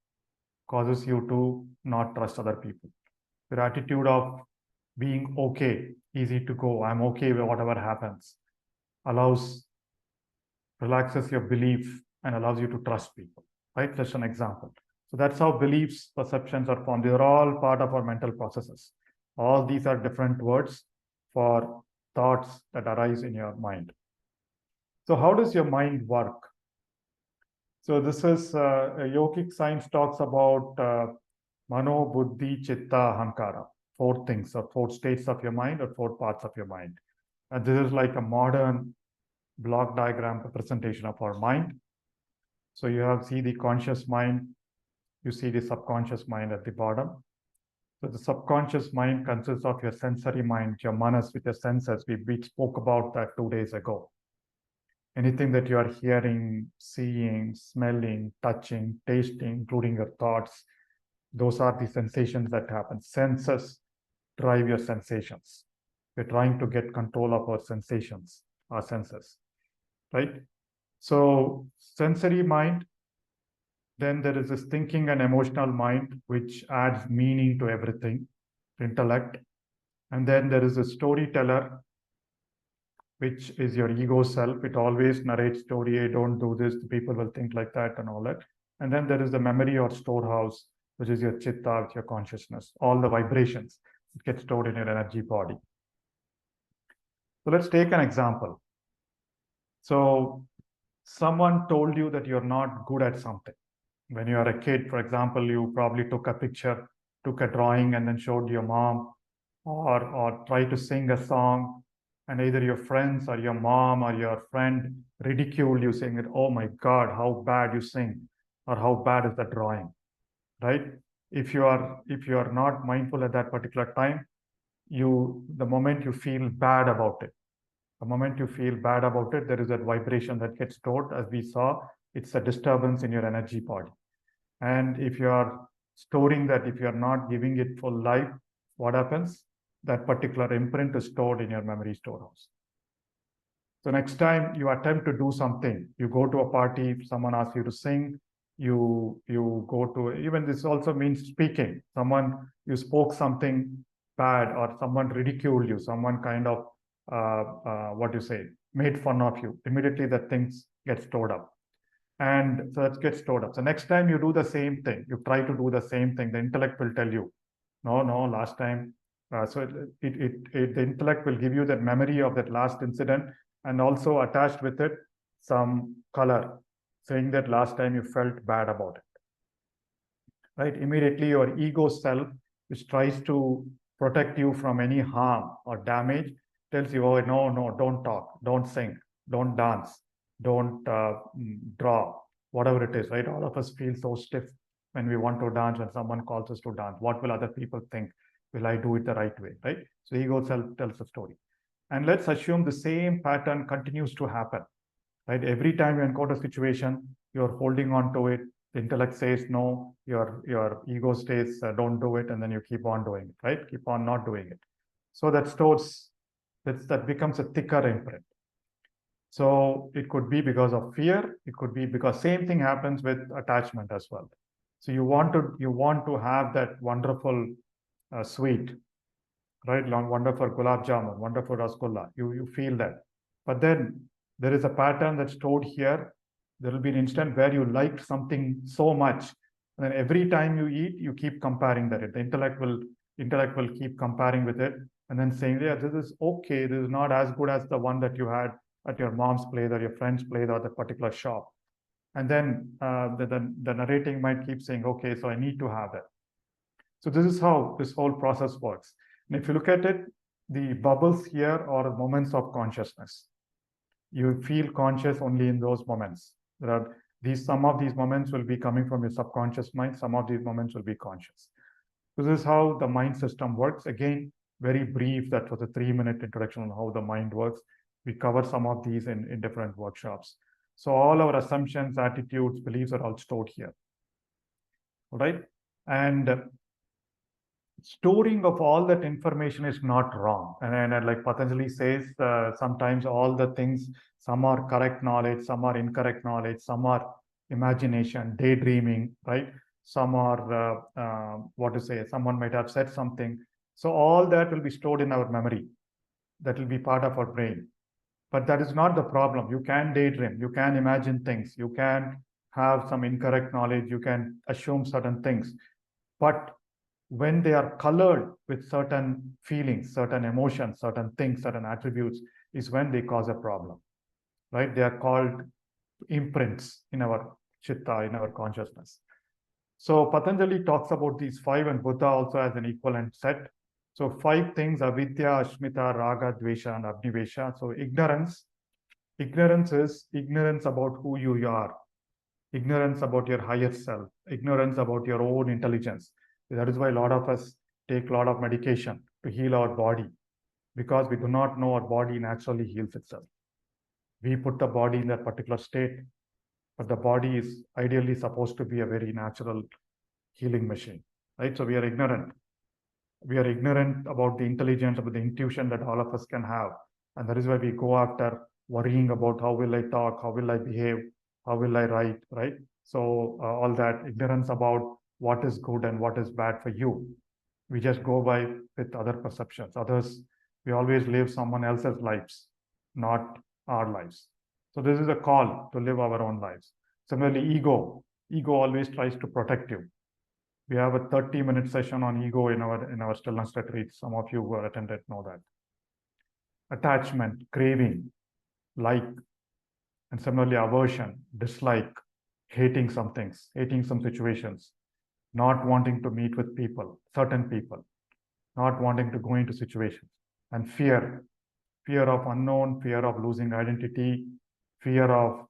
causes you to not trust other people. Your attitude of being okay, easy to go, I'm okay with whatever happens, relaxes your belief and allows you to trust people, right? Just an example. So that's how beliefs, perceptions are formed. They're all part of our mental processes. All these are different words for thoughts that arise in your mind. So how does your mind work? So this is yogic science talks about mano, buddhi, chitta, ahankara, four things or four states of your mind or four parts of your mind. And this is like a modern block diagram representation of our mind. So you see the conscious mind, you see the subconscious mind at the bottom. So the subconscious mind consists of your sensory mind, your manas with your senses. We spoke about that 2 days ago. Anything that you are hearing, seeing, smelling, touching, tasting, including your thoughts, those are the sensations that happen. Senses drive your sensations. We're trying to get control of our sensations, our senses, right? So sensory mind, then there is this thinking and emotional mind, which adds meaning to everything, intellect. And then there is a storyteller, which is your ego self. It always narrates story. Hey, don't do this. The people will think like that and all that. And then there is the memory or storehouse, which is your chitta, with your consciousness. All the vibrations get stored in your energy body. So let's take an example. So someone told you that you're not good at something. When you are a kid, for example, you probably took a picture took a drawing and then showed your mom, or try to sing a song, and either your friends or your mom or your friend ridicule you, saying that, oh my God, how bad you sing, or how bad is the drawing, right? If you are not mindful at that particular time, the moment you feel bad about it, there is that vibration that gets stored. As we saw, it's a disturbance in your energy body. And if you are storing that, if you are not giving it full life, what happens? That particular imprint is stored in your memory storehouse. So next time you attempt to do something, you go to a party, someone asks you to sing, you go to, even this also means speaking. You spoke something bad, or someone ridiculed you, someone kind of, made fun of you. Immediately that things get stored up. And so it gets stored up. So next time you do the same thing, you try to do the same thing, the intellect will tell you, no, last time. The intellect will give you that memory of that last incident, and also attached with it some color, saying that last time you felt bad about it. Right? Immediately your ego self, which tries to protect you from any harm or damage, tells you, oh, no, don't talk, don't sing, don't dance, don't draw, whatever it is, right? All of us feel so stiff when we want to dance, when someone calls us to dance. What will other people think? Will I do it the right way, right? So ego self tells a story. And let's assume the same pattern continues to happen, right? Every time you encounter a situation, you're holding on to it. The intellect says no, your ego says don't do it, and then you keep on doing it, right? Keep on not doing it. So that becomes a thicker imprint. So it could be because of fear. It could be because same thing happens with attachment as well. So you want to have that wonderful sweet, right? Wonderful gulab jamun, wonderful rasgulla. You feel that, but then there is a pattern that's stored here. There will be an instant where you liked something so much, and then every time you eat, you keep comparing that. The intellect will keep comparing with it, and then saying, yeah, this is okay. This is not as good as the one that you had at your mom's place or your friend's place or the particular shop. And then the narrating might keep saying, okay, so I need to have it. So this is how this whole process works. And if you look at it, the bubbles here are moments of consciousness. You feel conscious only in those moments. Some of these moments will be coming from your subconscious mind. Some of these moments will be conscious. So this is how the mind system works. Again, very brief. That was a 3-minute introduction on how the mind works. We covered some of these in different workshops. So all our assumptions, attitudes, beliefs are all stored here. All right. And storing of all that information is not wrong. And like Patanjali says, sometimes all the things, some are correct knowledge, some are incorrect knowledge, some are imagination, daydreaming, right? Some are, someone might have said something. So all that will be stored in our memory. That will be part of our brain. But that is not the problem. You can daydream, you can imagine things, you can have some incorrect knowledge, you can assume certain things. But when they are colored with certain feelings, certain emotions, certain things, certain attributes, is when they cause a problem, right? They are called imprints in our chitta, in our consciousness. So Patanjali talks about these 5, and Buddha also has an equivalent set. So 5 things: avidya, asmita, raga, dvesha, and abnivesha. So ignorance is ignorance about who you are, ignorance about your higher self, ignorance about your own intelligence. That is why a lot of us take a lot of medication to heal our body, because we do not know our body naturally heals itself. We put the body in that particular state, but the body is ideally supposed to be a very natural healing machine, right? So we are ignorant. We are ignorant about the intelligence, about the intuition that all of us can have. And that is why we go after worrying about how will I talk, how will I behave, how will I write, right? So all that ignorance about what is good and what is bad for you. We just go by with other perceptions. We always live someone else's lives, not our lives. So this is a call to live our own lives. Similarly, ego always tries to protect you. We have a 30-minute session on ego in our stillness retreat. Some of you who have attended know that. Attachment, craving, like, and similarly aversion, dislike, hating some things, hating some situations. not wanting to meet with people, certain people, not wanting to go into situations, and fear of unknown, fear of losing identity, fear of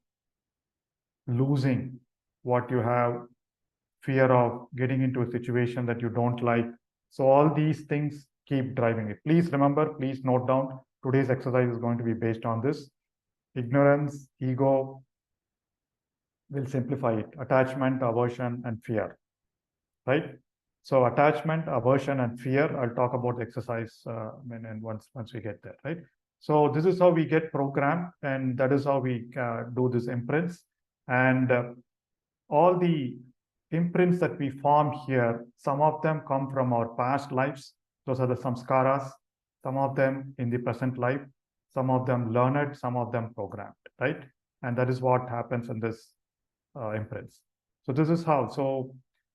losing what you have, fear of getting into a situation that you don't like. So all these things keep driving it. Please remember, please note down, today's exercise is going to be based on this. Ignorance, ego, will simplify it. Attachment, aversion, and fear, right? So attachment, aversion, and fear, I'll talk about the exercise and once we get there, right? So this is how we get programmed, and that is how we do this imprints. And all the imprints that we form here, some of them come from our past lives. Those are the samskaras, some of them in the present life, some of them learned, some of them programmed, right? And that is what happens in this imprints. So this is how. So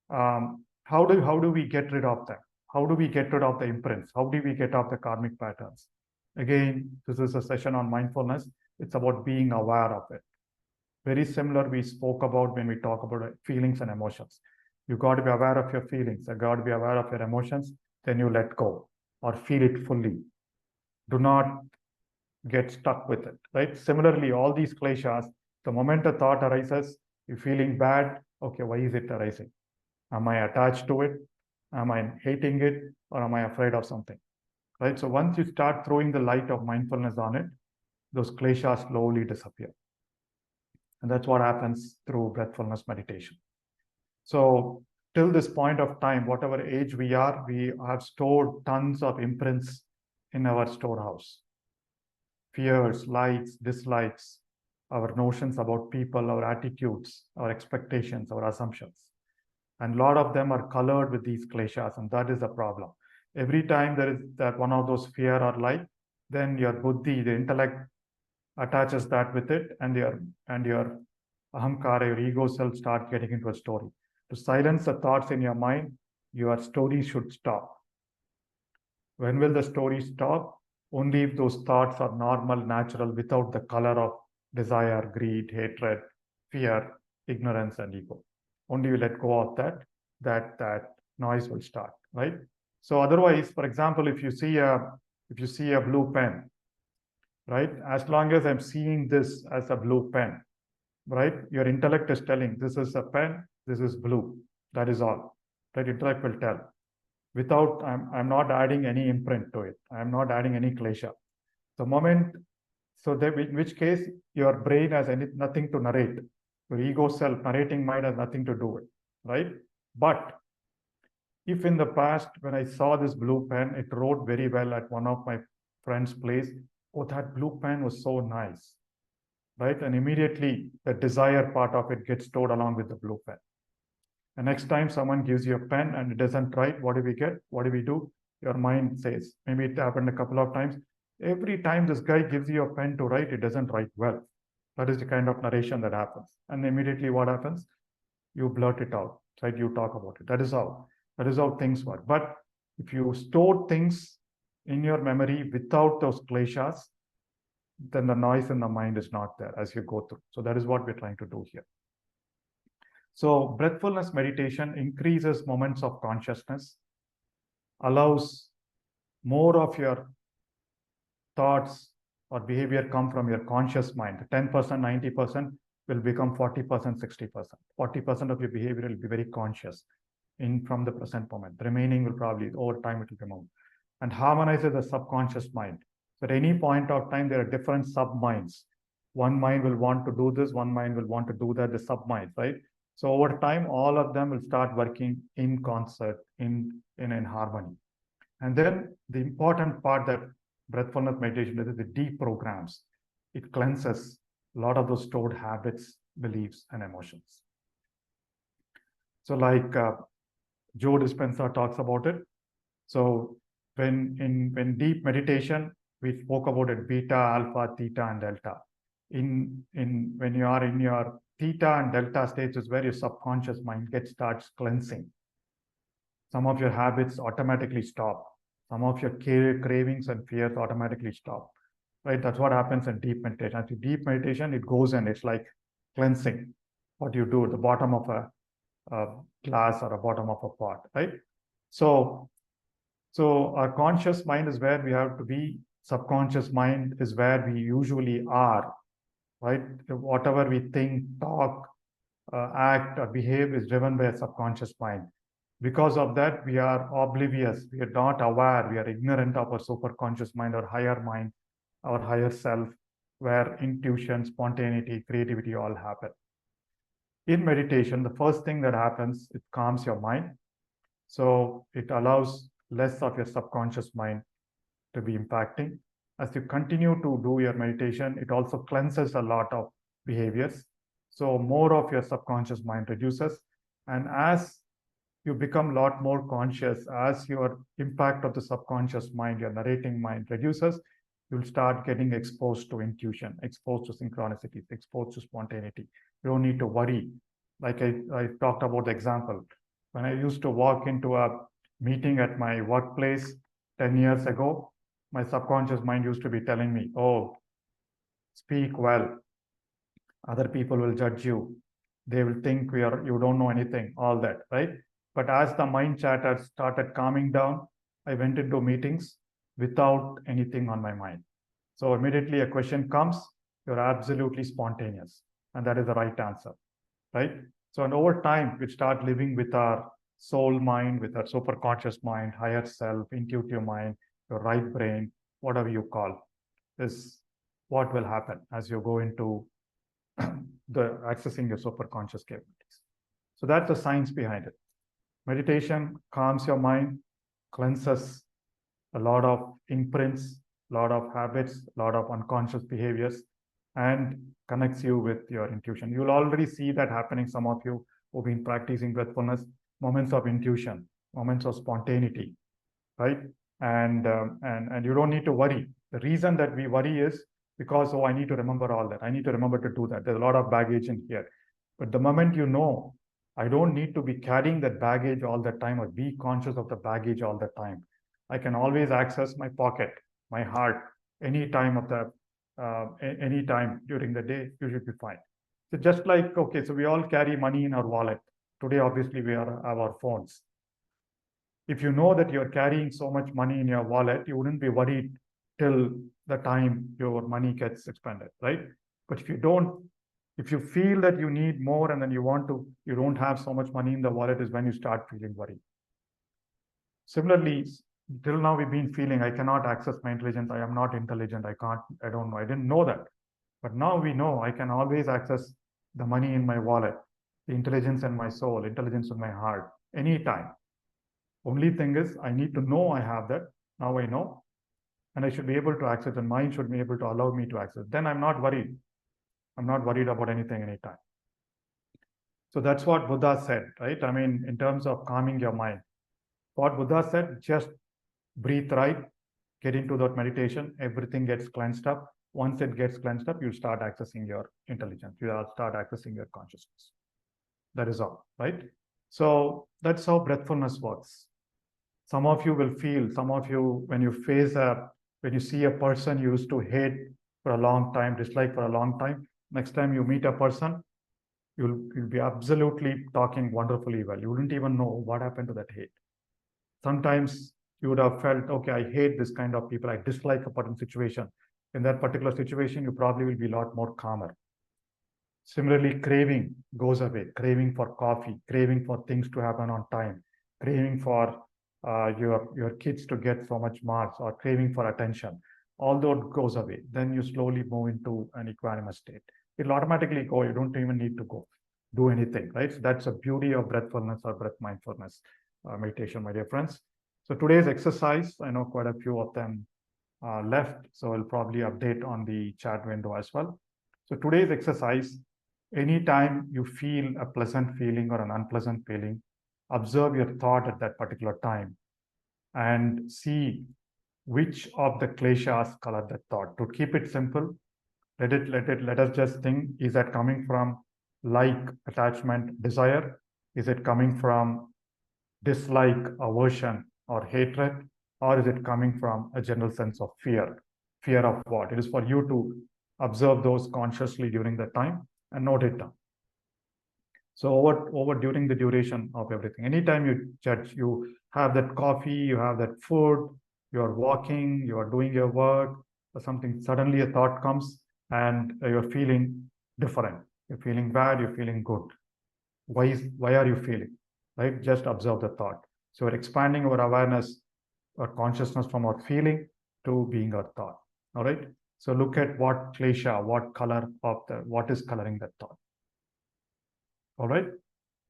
how do we get rid of them? How do we get rid of the imprints? How do we get off the karmic patterns? Again, this is a session on mindfulness. It's about being aware of it. Very similar we spoke about when we talk about feelings and emotions. You got to be aware of your feelings. You got to be aware of your emotions. Then you let go or feel it fully. Do not get stuck with it, right? Similarly, all these kleshas, the moment a thought arises, you're feeling bad. Okay, why is it arising? Am I attached to it? Am I hating it? Or am I afraid of something? Right? So once you start throwing the light of mindfulness on it, those kleshas slowly disappear. And that's what happens through breathfulness meditation. So till this point of time, whatever age we are, we have stored tons of imprints in our storehouse. Fears, likes, dislikes, our notions about people, our attitudes, our expectations, our assumptions. And a lot of them are colored with these kleshas, and that is a problem. Every time there is that one of those fear or like, then your buddhi, the intellect, attaches that with it, and your ahamkara, your ego self, start getting into a story. To silence the thoughts in your mind, your story should stop. When will the story stop? Only if those thoughts are normal, natural, without the color of desire, greed, hatred, fear, ignorance, and ego. Only you let go of that noise will start, right? So otherwise, for example, if you see a blue pen, right? As long as I'm seeing this as a blue pen, right? Your intellect is telling this is a pen, this is blue. That is all. Right? Intellect will tell. Without, I'm not adding any imprint to it. I'm not adding any klesha. The moment, so that in which case your brain has nothing to narrate. Your ego self, narrating mind has nothing to do with, right? But if in the past, when I saw this blue pen, it wrote very well at one of my friend's place. Oh, that blue pen was so nice, right? And immediately the desire part of it gets stored along with the blue pen. The next time someone gives you a pen and it doesn't write, what do we get? What do we do? Your mind says, maybe it happened a couple of times. Every time this guy gives you a pen to write, it doesn't write well. That is the kind of narration that happens. And immediately what happens? You blurt it out, right? You talk about it. That is how things work. But if you store things in your memory without those kleshas, then the noise in the mind is not there as you go through. So that is what we're trying to do here. So breathfulness meditation increases moments of consciousness, allows more of your thoughts or behavior come from your conscious mind. 10%, 90% will become 40%, 60%. 40% of your behavior will be very conscious from the present moment. The remaining will probably, over time, it will come out. And harmonizes the subconscious mind. So at any point of time, there are different sub-minds. One mind will want to do this, one mind will want to do that, the sub-minds, right? So over time, all of them will start working in concert, in harmony. And then the important part that breathfulness meditation is the deprograms. It cleanses a lot of those stored habits, beliefs, and emotions. So like Joe Dispenza talks about it. So when deep meditation, we spoke about it, beta, alpha, theta, and delta. When you are in your theta and delta states is where your subconscious mind starts cleansing. Some of your habits automatically stop. Some of your cravings and fears automatically stop. Right? That's what happens in deep meditation. After deep meditation, it goes and it's like cleansing. What you do at the bottom of a glass or a bottom of a pot, right? So our conscious mind is where we have to be. Subconscious mind is where we usually are, right? Whatever we think, talk, act, or behave is driven by a subconscious mind. Because of that, we are oblivious. We are not aware. We are ignorant of our superconscious mind, our higher mind, our higher self, where intuition, spontaneity, creativity all happen. In meditation, the first thing that happens, it calms your mind. So it allows less of your subconscious mind to be impacting. As you continue to do your meditation, it also cleanses a lot of behaviors. So more of your subconscious mind reduces. And as you become a lot more conscious, as your impact of the subconscious mind, your narrating mind reduces, you'll start getting exposed to intuition, exposed to synchronicities, exposed to spontaneity. You don't need to worry. Like I talked about the example. When I used to walk into a meeting at my workplace 10 years ago, my subconscious mind used to be telling me, oh, speak well. Other people will judge you. They will think you don't know anything, all that, right? But as the mind chatter started calming down, I went into meetings without anything on my mind. So immediately a question comes, you're absolutely spontaneous. And that is the right answer, right? So, and over time, we start living with our soul mind, with our superconscious mind, higher self, intuitive mind, your right brain, whatever you call, is what will happen as you go into the accessing your superconscious capabilities. So that's the science behind it. Meditation calms your mind, cleanses a lot of imprints, a lot of habits, a lot of unconscious behaviors, and connects you with your intuition. You'll already see that happening. Some of you who've been practicing breathfulness, moments of intuition, moments of spontaneity, right? And you don't need to worry. The reason that we worry is because, oh, I need to remember all that. I need to remember to do that. There's a lot of baggage in here. But the moment you know, I don't need to be carrying that baggage all the time or be conscious of the baggage all the time. I can always access my pocket, my heart, any time any time during the day, you should be fine. So just like, okay, so we all carry money in our wallet. Today, obviously, we have our phones. If you know that you're carrying so much money in your wallet, you wouldn't be worried till the time your money gets expended, right? But if you don't, if you feel that you need more and then you don't have so much money in the wallet is when you start feeling worried. Similarly, till now we've been feeling I cannot access my intelligence, I am not intelligent, I don't know, I didn't know that. But now we know I can always access the money in my wallet, the intelligence in my soul, intelligence in my heart, anytime. Only thing is I need to know I have that. Now I know. And I should be able to access, and mind should be able to allow me to access. Then I'm not worried. I'm not worried about anything anytime. So that's what Buddha said, right? I mean, in terms of calming your mind. What Buddha said, just breathe right, get into that meditation, everything gets cleansed up. Once it gets cleansed up, you start accessing your intelligence. You start accessing your consciousness. That is all, right? So that's how breathfulness works. Some of you will feel, some of you, when you see a person you used to hate for a long time, dislike for a long time, next time you meet a person, you'll be absolutely talking wonderfully well. You wouldn't even know what happened to that hate. Sometimes you would have felt, okay, I hate this kind of people. I dislike a certain situation. In that particular situation, you probably will be a lot more calmer. Similarly, craving goes away. Craving for coffee, craving for things to happen on time, craving for your kids to get so much marks, or craving for attention. All that goes away. Then you slowly move into an equanimous state. It'll automatically go. You don't even need to do anything, right? So that's the beauty of breathfulness or breath mindfulness meditation, my dear friends. So today's exercise, I know quite a few of them left, so I'll probably update on the chat window as well. So today's exercise, anytime you feel a pleasant feeling or an unpleasant feeling, observe your thought at that particular time and see which of the kleshas color that thought. To keep it simple, let us just think, is that coming from like, attachment, desire? Is it coming from dislike, aversion, or hatred? Or is it coming from a general sense of fear? Fear of what? It is for you to observe those consciously during the time and note it down. So over during the duration of everything, anytime you judge, you have that coffee, you have that food, you are walking, you are doing your work, or something, suddenly a thought comes and you're feeling different. You're feeling bad, you're feeling good. Why are you feeling? Right? Just observe the thought. So we're expanding our awareness or consciousness from our feeling to being our thought. All right. So look at what klesha, what is coloring that thought. All right.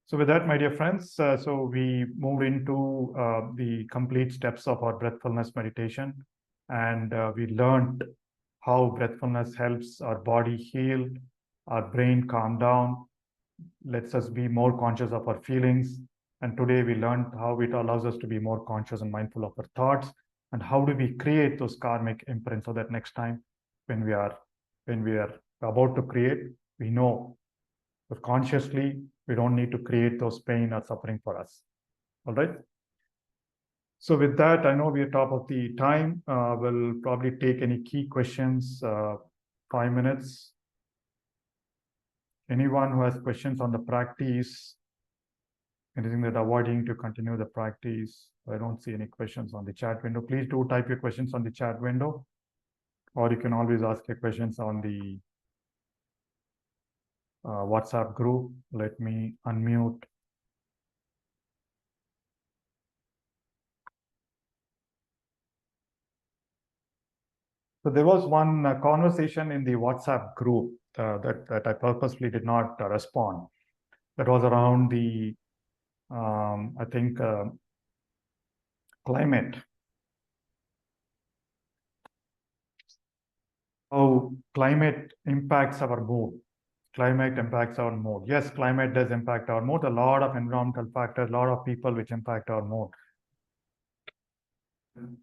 So with that, my dear friends, so we moved into the complete steps of our breathfulness meditation, and we learned how breathfulness helps our body heal, our brain calm down, lets us be more conscious of our feelings. And today we learned how it allows us to be more conscious and mindful of our thoughts, and how do we create those karmic imprints so that next time when we are about to create, we know. But consciously, we don't need to create those pain or suffering for us. All right. So with that, I know we are top of the time. We'll probably take any key questions, 5 minutes. Anyone who has questions on the practice, anything that avoiding to continue the practice. I don't see any questions on the chat window. Please do type your questions on the chat window, or you can always ask your questions on the WhatsApp group. Let me unmute. So there was one conversation in the WhatsApp group that I purposely did not respond. That was around the, I think, climate. How climate impacts our mood. Climate impacts our mood. Yes, climate does impact our mood. A lot of environmental factors, a lot of people which impact our mood.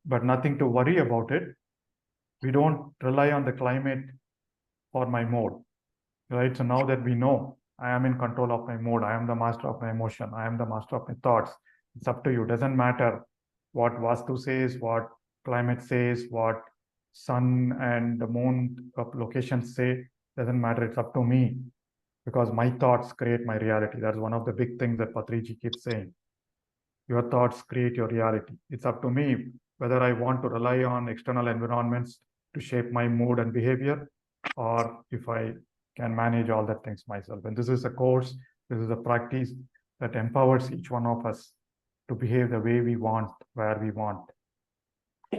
But nothing to worry about it. We don't rely on the climate for my mood, right? So now that we know I am in control of my mood, I am the master of my emotion, I am the master of my thoughts. It's up to you. Doesn't matter what Vastu says, what climate says, what sun and the moon locations say. Doesn't matter. It's up to me, because my thoughts create my reality. That's one of the big things that Patriji keeps saying. Your thoughts create your reality. It's up to me whether I want to rely on external environments to shape my mood and behavior, or if I can manage all that things myself. And this is a course, this is a practice that empowers each one of us to behave the way we want, where we want,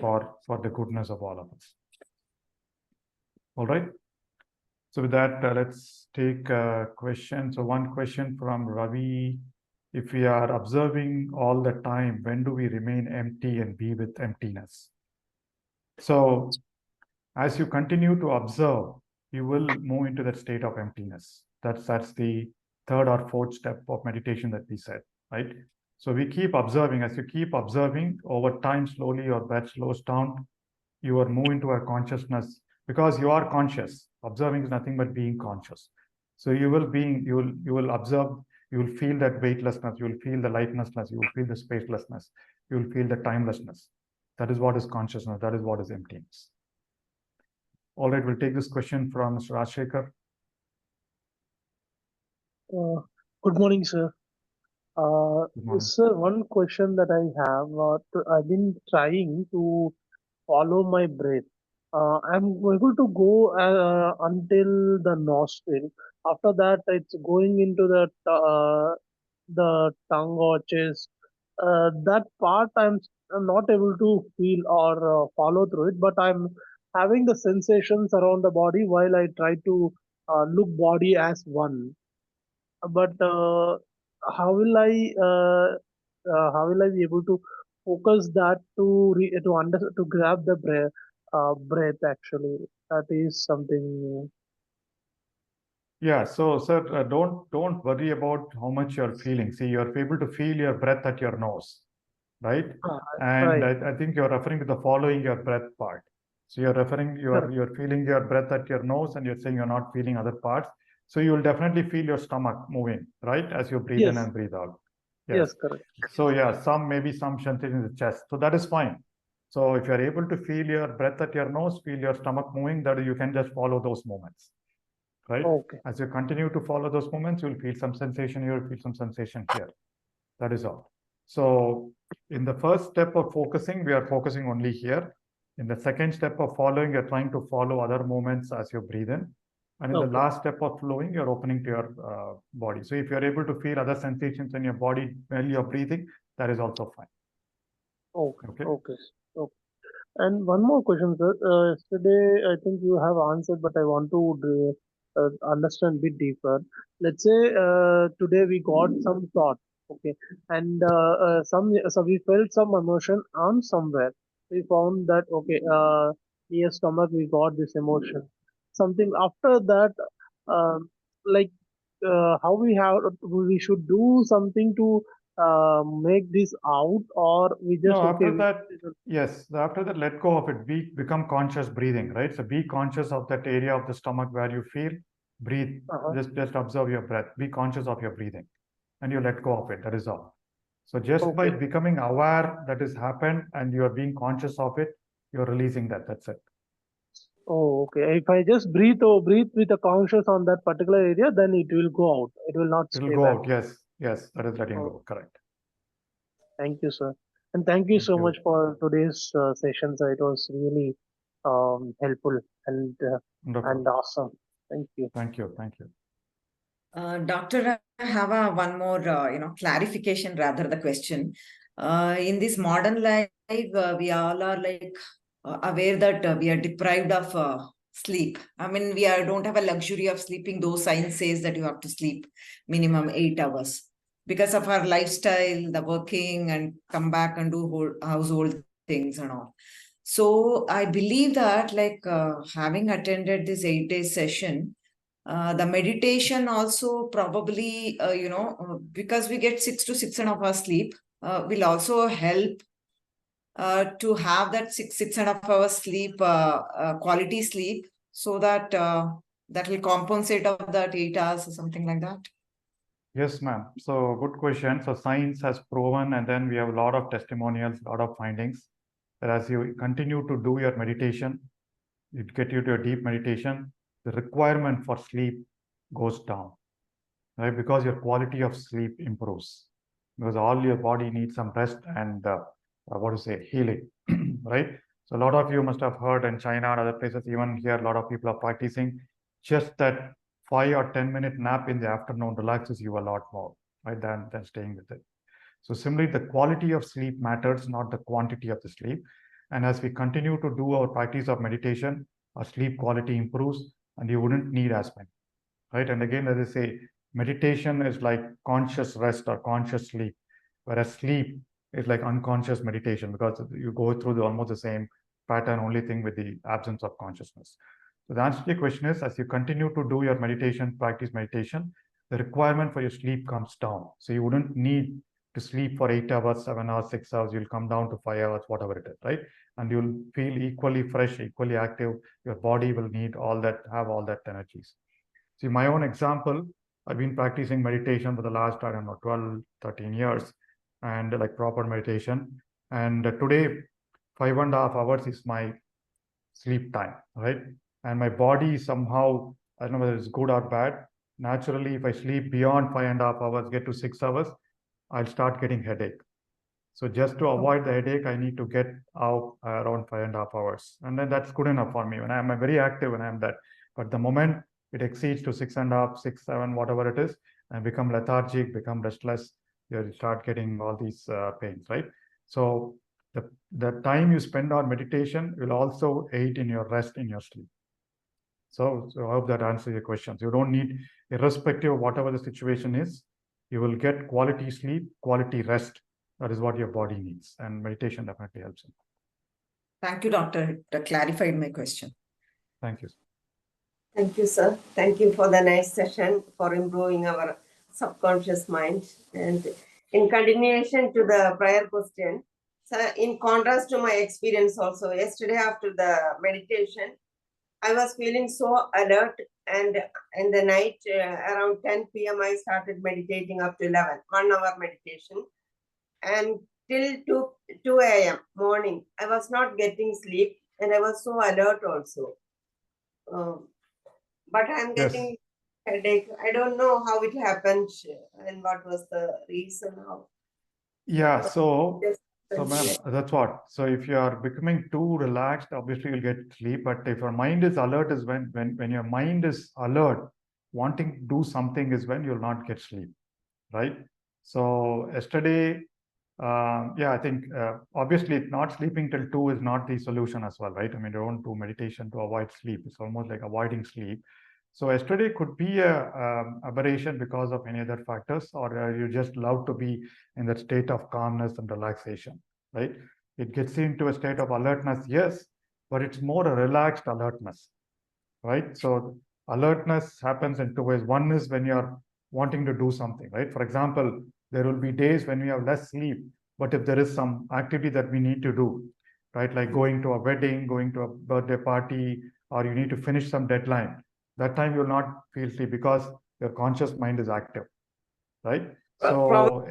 for the goodness of all of us. All right. So with that, let's take a question. So one question from Ravi. If we are observing all the time, when do we remain empty and be with emptiness? So as you continue to observe, you will move into that state of emptiness. That's the third or fourth step of meditation that we said, right? So we keep observing. As you keep observing, over time, slowly your breath slows down. You are moving to a consciousness, because you are conscious. Observing is nothing but being conscious. So you will observe. You will feel that weightlessness. You will feel the lightlessness. You will feel the spacelessness. You will feel the timelessness. That is what is consciousness. That is what is emptiness. All right, we'll take this question from Mr. Rajshekhar. Good morning, sir. Sir, one question that I have, I've been trying to follow my breath. I'm able to go until the nostril. After that, it's going into the tongue or chest. That part I'm not able to feel or follow through it, but I'm having the sensations around the body while I try to look body as one. But how will I be able to focus that to grab the breath actually? That is something new. Yeah, so sir, don't worry about how much you're feeling. See, you're able to feel your breath at your nose, right? And Right. I think you're referring to the following your breath part. So Correct. you're feeling your breath at your nose, and you're saying you're not feeling other parts. So you will definitely feel your stomach moving, right? As you breathe in Yes. and breathe out. Yes. Yes. Correct. So yeah, maybe some sensation in the chest. So that is fine. So if you're able to feel your breath at your nose, feel your stomach moving, that you can just follow those movements. right? Okay. As you continue to follow those movements, you'll feel some sensation here, feel some sensation here. That is all. So in the first step of focusing, we are focusing only here. In the second step of following, you're trying to follow other movements as you breathe in. And in the last step of flowing, you're opening to your body. So if you're able to feel other sensations in your body while you're breathing, that is also fine. Okay. Okay. And one more question, sir. Yesterday, I think you have answered, but I want to understand a bit deeper. Let's say today we got some thought, okay, and so we felt some emotion on somewhere. We found that okay, near stomach we got this emotion. Something after that, uh, like how we should do something to make this out, or we just No, okay. after that, yes, after that, let go of it. Become conscious breathing, right? So be conscious of that area of the stomach where you feel, breathe, just observe your breath. Be conscious of your breathing and you let go of it. That is all. So just by becoming aware that has happened and you are being conscious of it, you're releasing that. That's it. Oh, okay. If I just breathe with a conscious on that particular area, then it will go out. It will not It'll stay go back. out. Yes, yes, that is letting Oh, go. Correct. thank you, sir. And thank you Thank so you. much for today's session, sir. It was really helpful and Wonderful. awesome. Thank you. Thank you. Thank you. Doctor, I have one more, clarification rather the question. In this modern life, we all are like aware that we are deprived of sleep. I mean, don't have a luxury of sleeping. Though science says that you have to sleep minimum 8 hours because of our lifestyle, the working and come back and do household things and all. So I believe that having attended this 8-day session, the meditation also probably, because we get 6 to 6.5 hours sleep, will also help to have that 6.5 hours sleep, quality sleep, so that that will compensate of that 8 hours or something like that. Yes, ma'am. So good question. So science has proven, and then we have a lot of testimonials, a lot of findings that as you continue to do your meditation, it get you to a deep meditation, the requirement for sleep goes down, right? Because your quality of sleep improves, because all your body needs some rest and healing, right? So a lot of you must have heard in China and other places, even here, a lot of people are practicing just that 5 or 10 minute nap in the afternoon relaxes you a lot more, right, than staying with it. So similarly, the quality of sleep matters, not the quantity of the sleep. And as we continue to do our practice of meditation, our sleep quality improves and you wouldn't need as many, right? And again, as I say, meditation is like conscious rest or conscious sleep, whereas sleep is like unconscious meditation because you go through almost the same pattern, only thing with the absence of consciousness. So the answer to your question is, as you continue to do your meditation, practice meditation, the requirement for your sleep comes down. So you wouldn't need to sleep for 8 hours, 7 hours, 6 hours. You'll come down to 5 hours, whatever it is, right? And you'll feel equally fresh, equally active. Your body will need all that, have all that energies. See, my own example, I've been practicing meditation for the last, 12, 13 years, and like proper meditation. And today, 5.5 hours is my sleep time, right? And my body somehow, I don't know whether it's good or bad. Naturally, if I sleep beyond 5.5 hours, get to 6 hours, I'll start getting headache. So just to avoid the headache, I need to get out around 5.5 hours. And then that's good enough for me. When I'm very active, when I'm that. But the moment it exceeds to 6.5, 6, 7, whatever it is, and become lethargic, become restless, you start getting all these pains, right? So the time you spend on meditation will also aid in your rest in your sleep. So I hope that answers your questions. You don't need, irrespective of whatever the situation is, you will get quality sleep, quality rest. That is what your body needs. And meditation definitely helps. Thank you, doctor. That clarified my question. Thank you. Thank you, sir. Thank you for the nice session, for improving our subconscious mind. And in continuation to the prior question, so in contrast to my experience also, yesterday after the meditation, I was feeling so alert, and in the night around 10 p.m. I started meditating up to 11, 1 hour meditation, and till 2 a.m. morning, I was not getting sleep and I was so alert also. but I'm Yes. getting headache. I don't know how it happened and what was the reason. How Yeah, so just ma'am, that's what. So if you are becoming too relaxed, obviously you'll get sleep. But if your mind is alert, is when your mind is alert, wanting to do something is when you'll not get sleep, right? So yesterday, yeah, I think obviously not sleeping till 2 is not the solution as well, right? I mean, you don't do meditation to avoid sleep. It's almost like avoiding sleep. So yesterday could be a aberration because of any other factors, or you just love to be in that state of calmness and relaxation, right? It gets into a state of alertness, yes, but it's more a relaxed alertness, right? So alertness happens in 2 ways. One is when you're wanting to do something, right? For example, there will be days when we have less sleep, but if there is some activity that we need to do, right? Like going to a wedding, going to a birthday party, or you need to finish some deadline, that time you'll not feel sleep because your conscious mind is active, right? So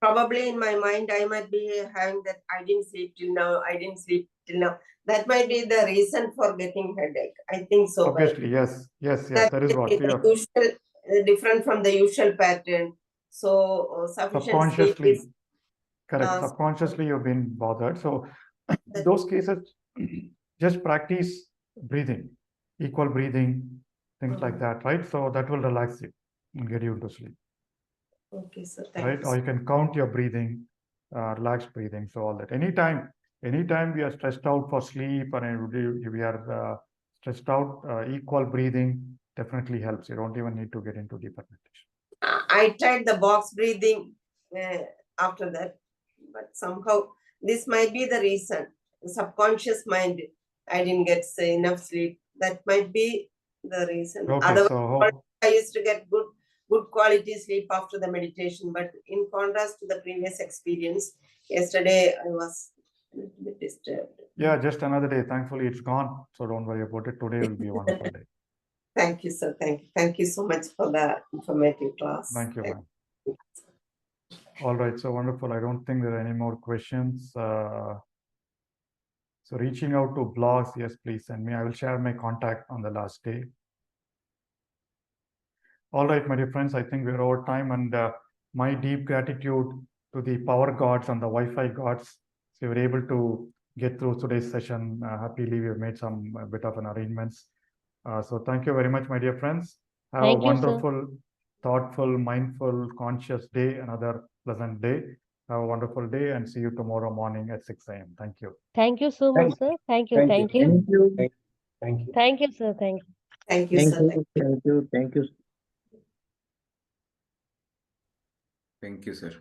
probably in my mind, I might be having that I didn't sleep till now. I didn't sleep till now. That might be the reason for getting headache. I think so. obviously, yes, That is what is the usual, different from the usual pattern. So sufficient sleep subconsciously, is correct. Subconsciously, you've been bothered. So those cases, just practice breathing, equal breathing, things like that, right? So that will relax you and get you into sleep. Okay, sir. Right? Or you can count your breathing, relaxed breathing. So all that. Anytime we are stressed out for sleep, and we are stressed out, equal breathing definitely helps. You don't even need to get into deeper meditation. I tried the box breathing after that, but somehow this might be the reason. The subconscious mind, I didn't get enough sleep. That might be the reason. Okay, Otherwise, so I used to get good quality sleep after the meditation. But in contrast to the previous experience, yesterday I was a little bit disturbed. Yeah, just another day. Thankfully, it's gone. So don't worry about it. Today will be a wonderful day. Thank you, sir. Thank you. Thank you so much for the informative class. Thank you, ma'am. All right. So wonderful. I don't think there are any more questions. So reaching out to blogs, yes, please send me. I will share my contact on the last day. All right, my dear friends, I think we're over time, and my deep gratitude to the power gods and the Wi-Fi gods. So we were able to get through today's session. Happily, we've made some bit of an arrangements. So thank you very much, my dear friends. Have a wonderful, thoughtful, mindful, conscious day, another pleasant day. Have a wonderful day, and see you tomorrow morning at 6 a.m. Thank you. Thank you so much, sir. Thank you. Thank you. Thank you. Thank you, sir. Thank you. Thank you, sir. Thank you. Thank you, sir.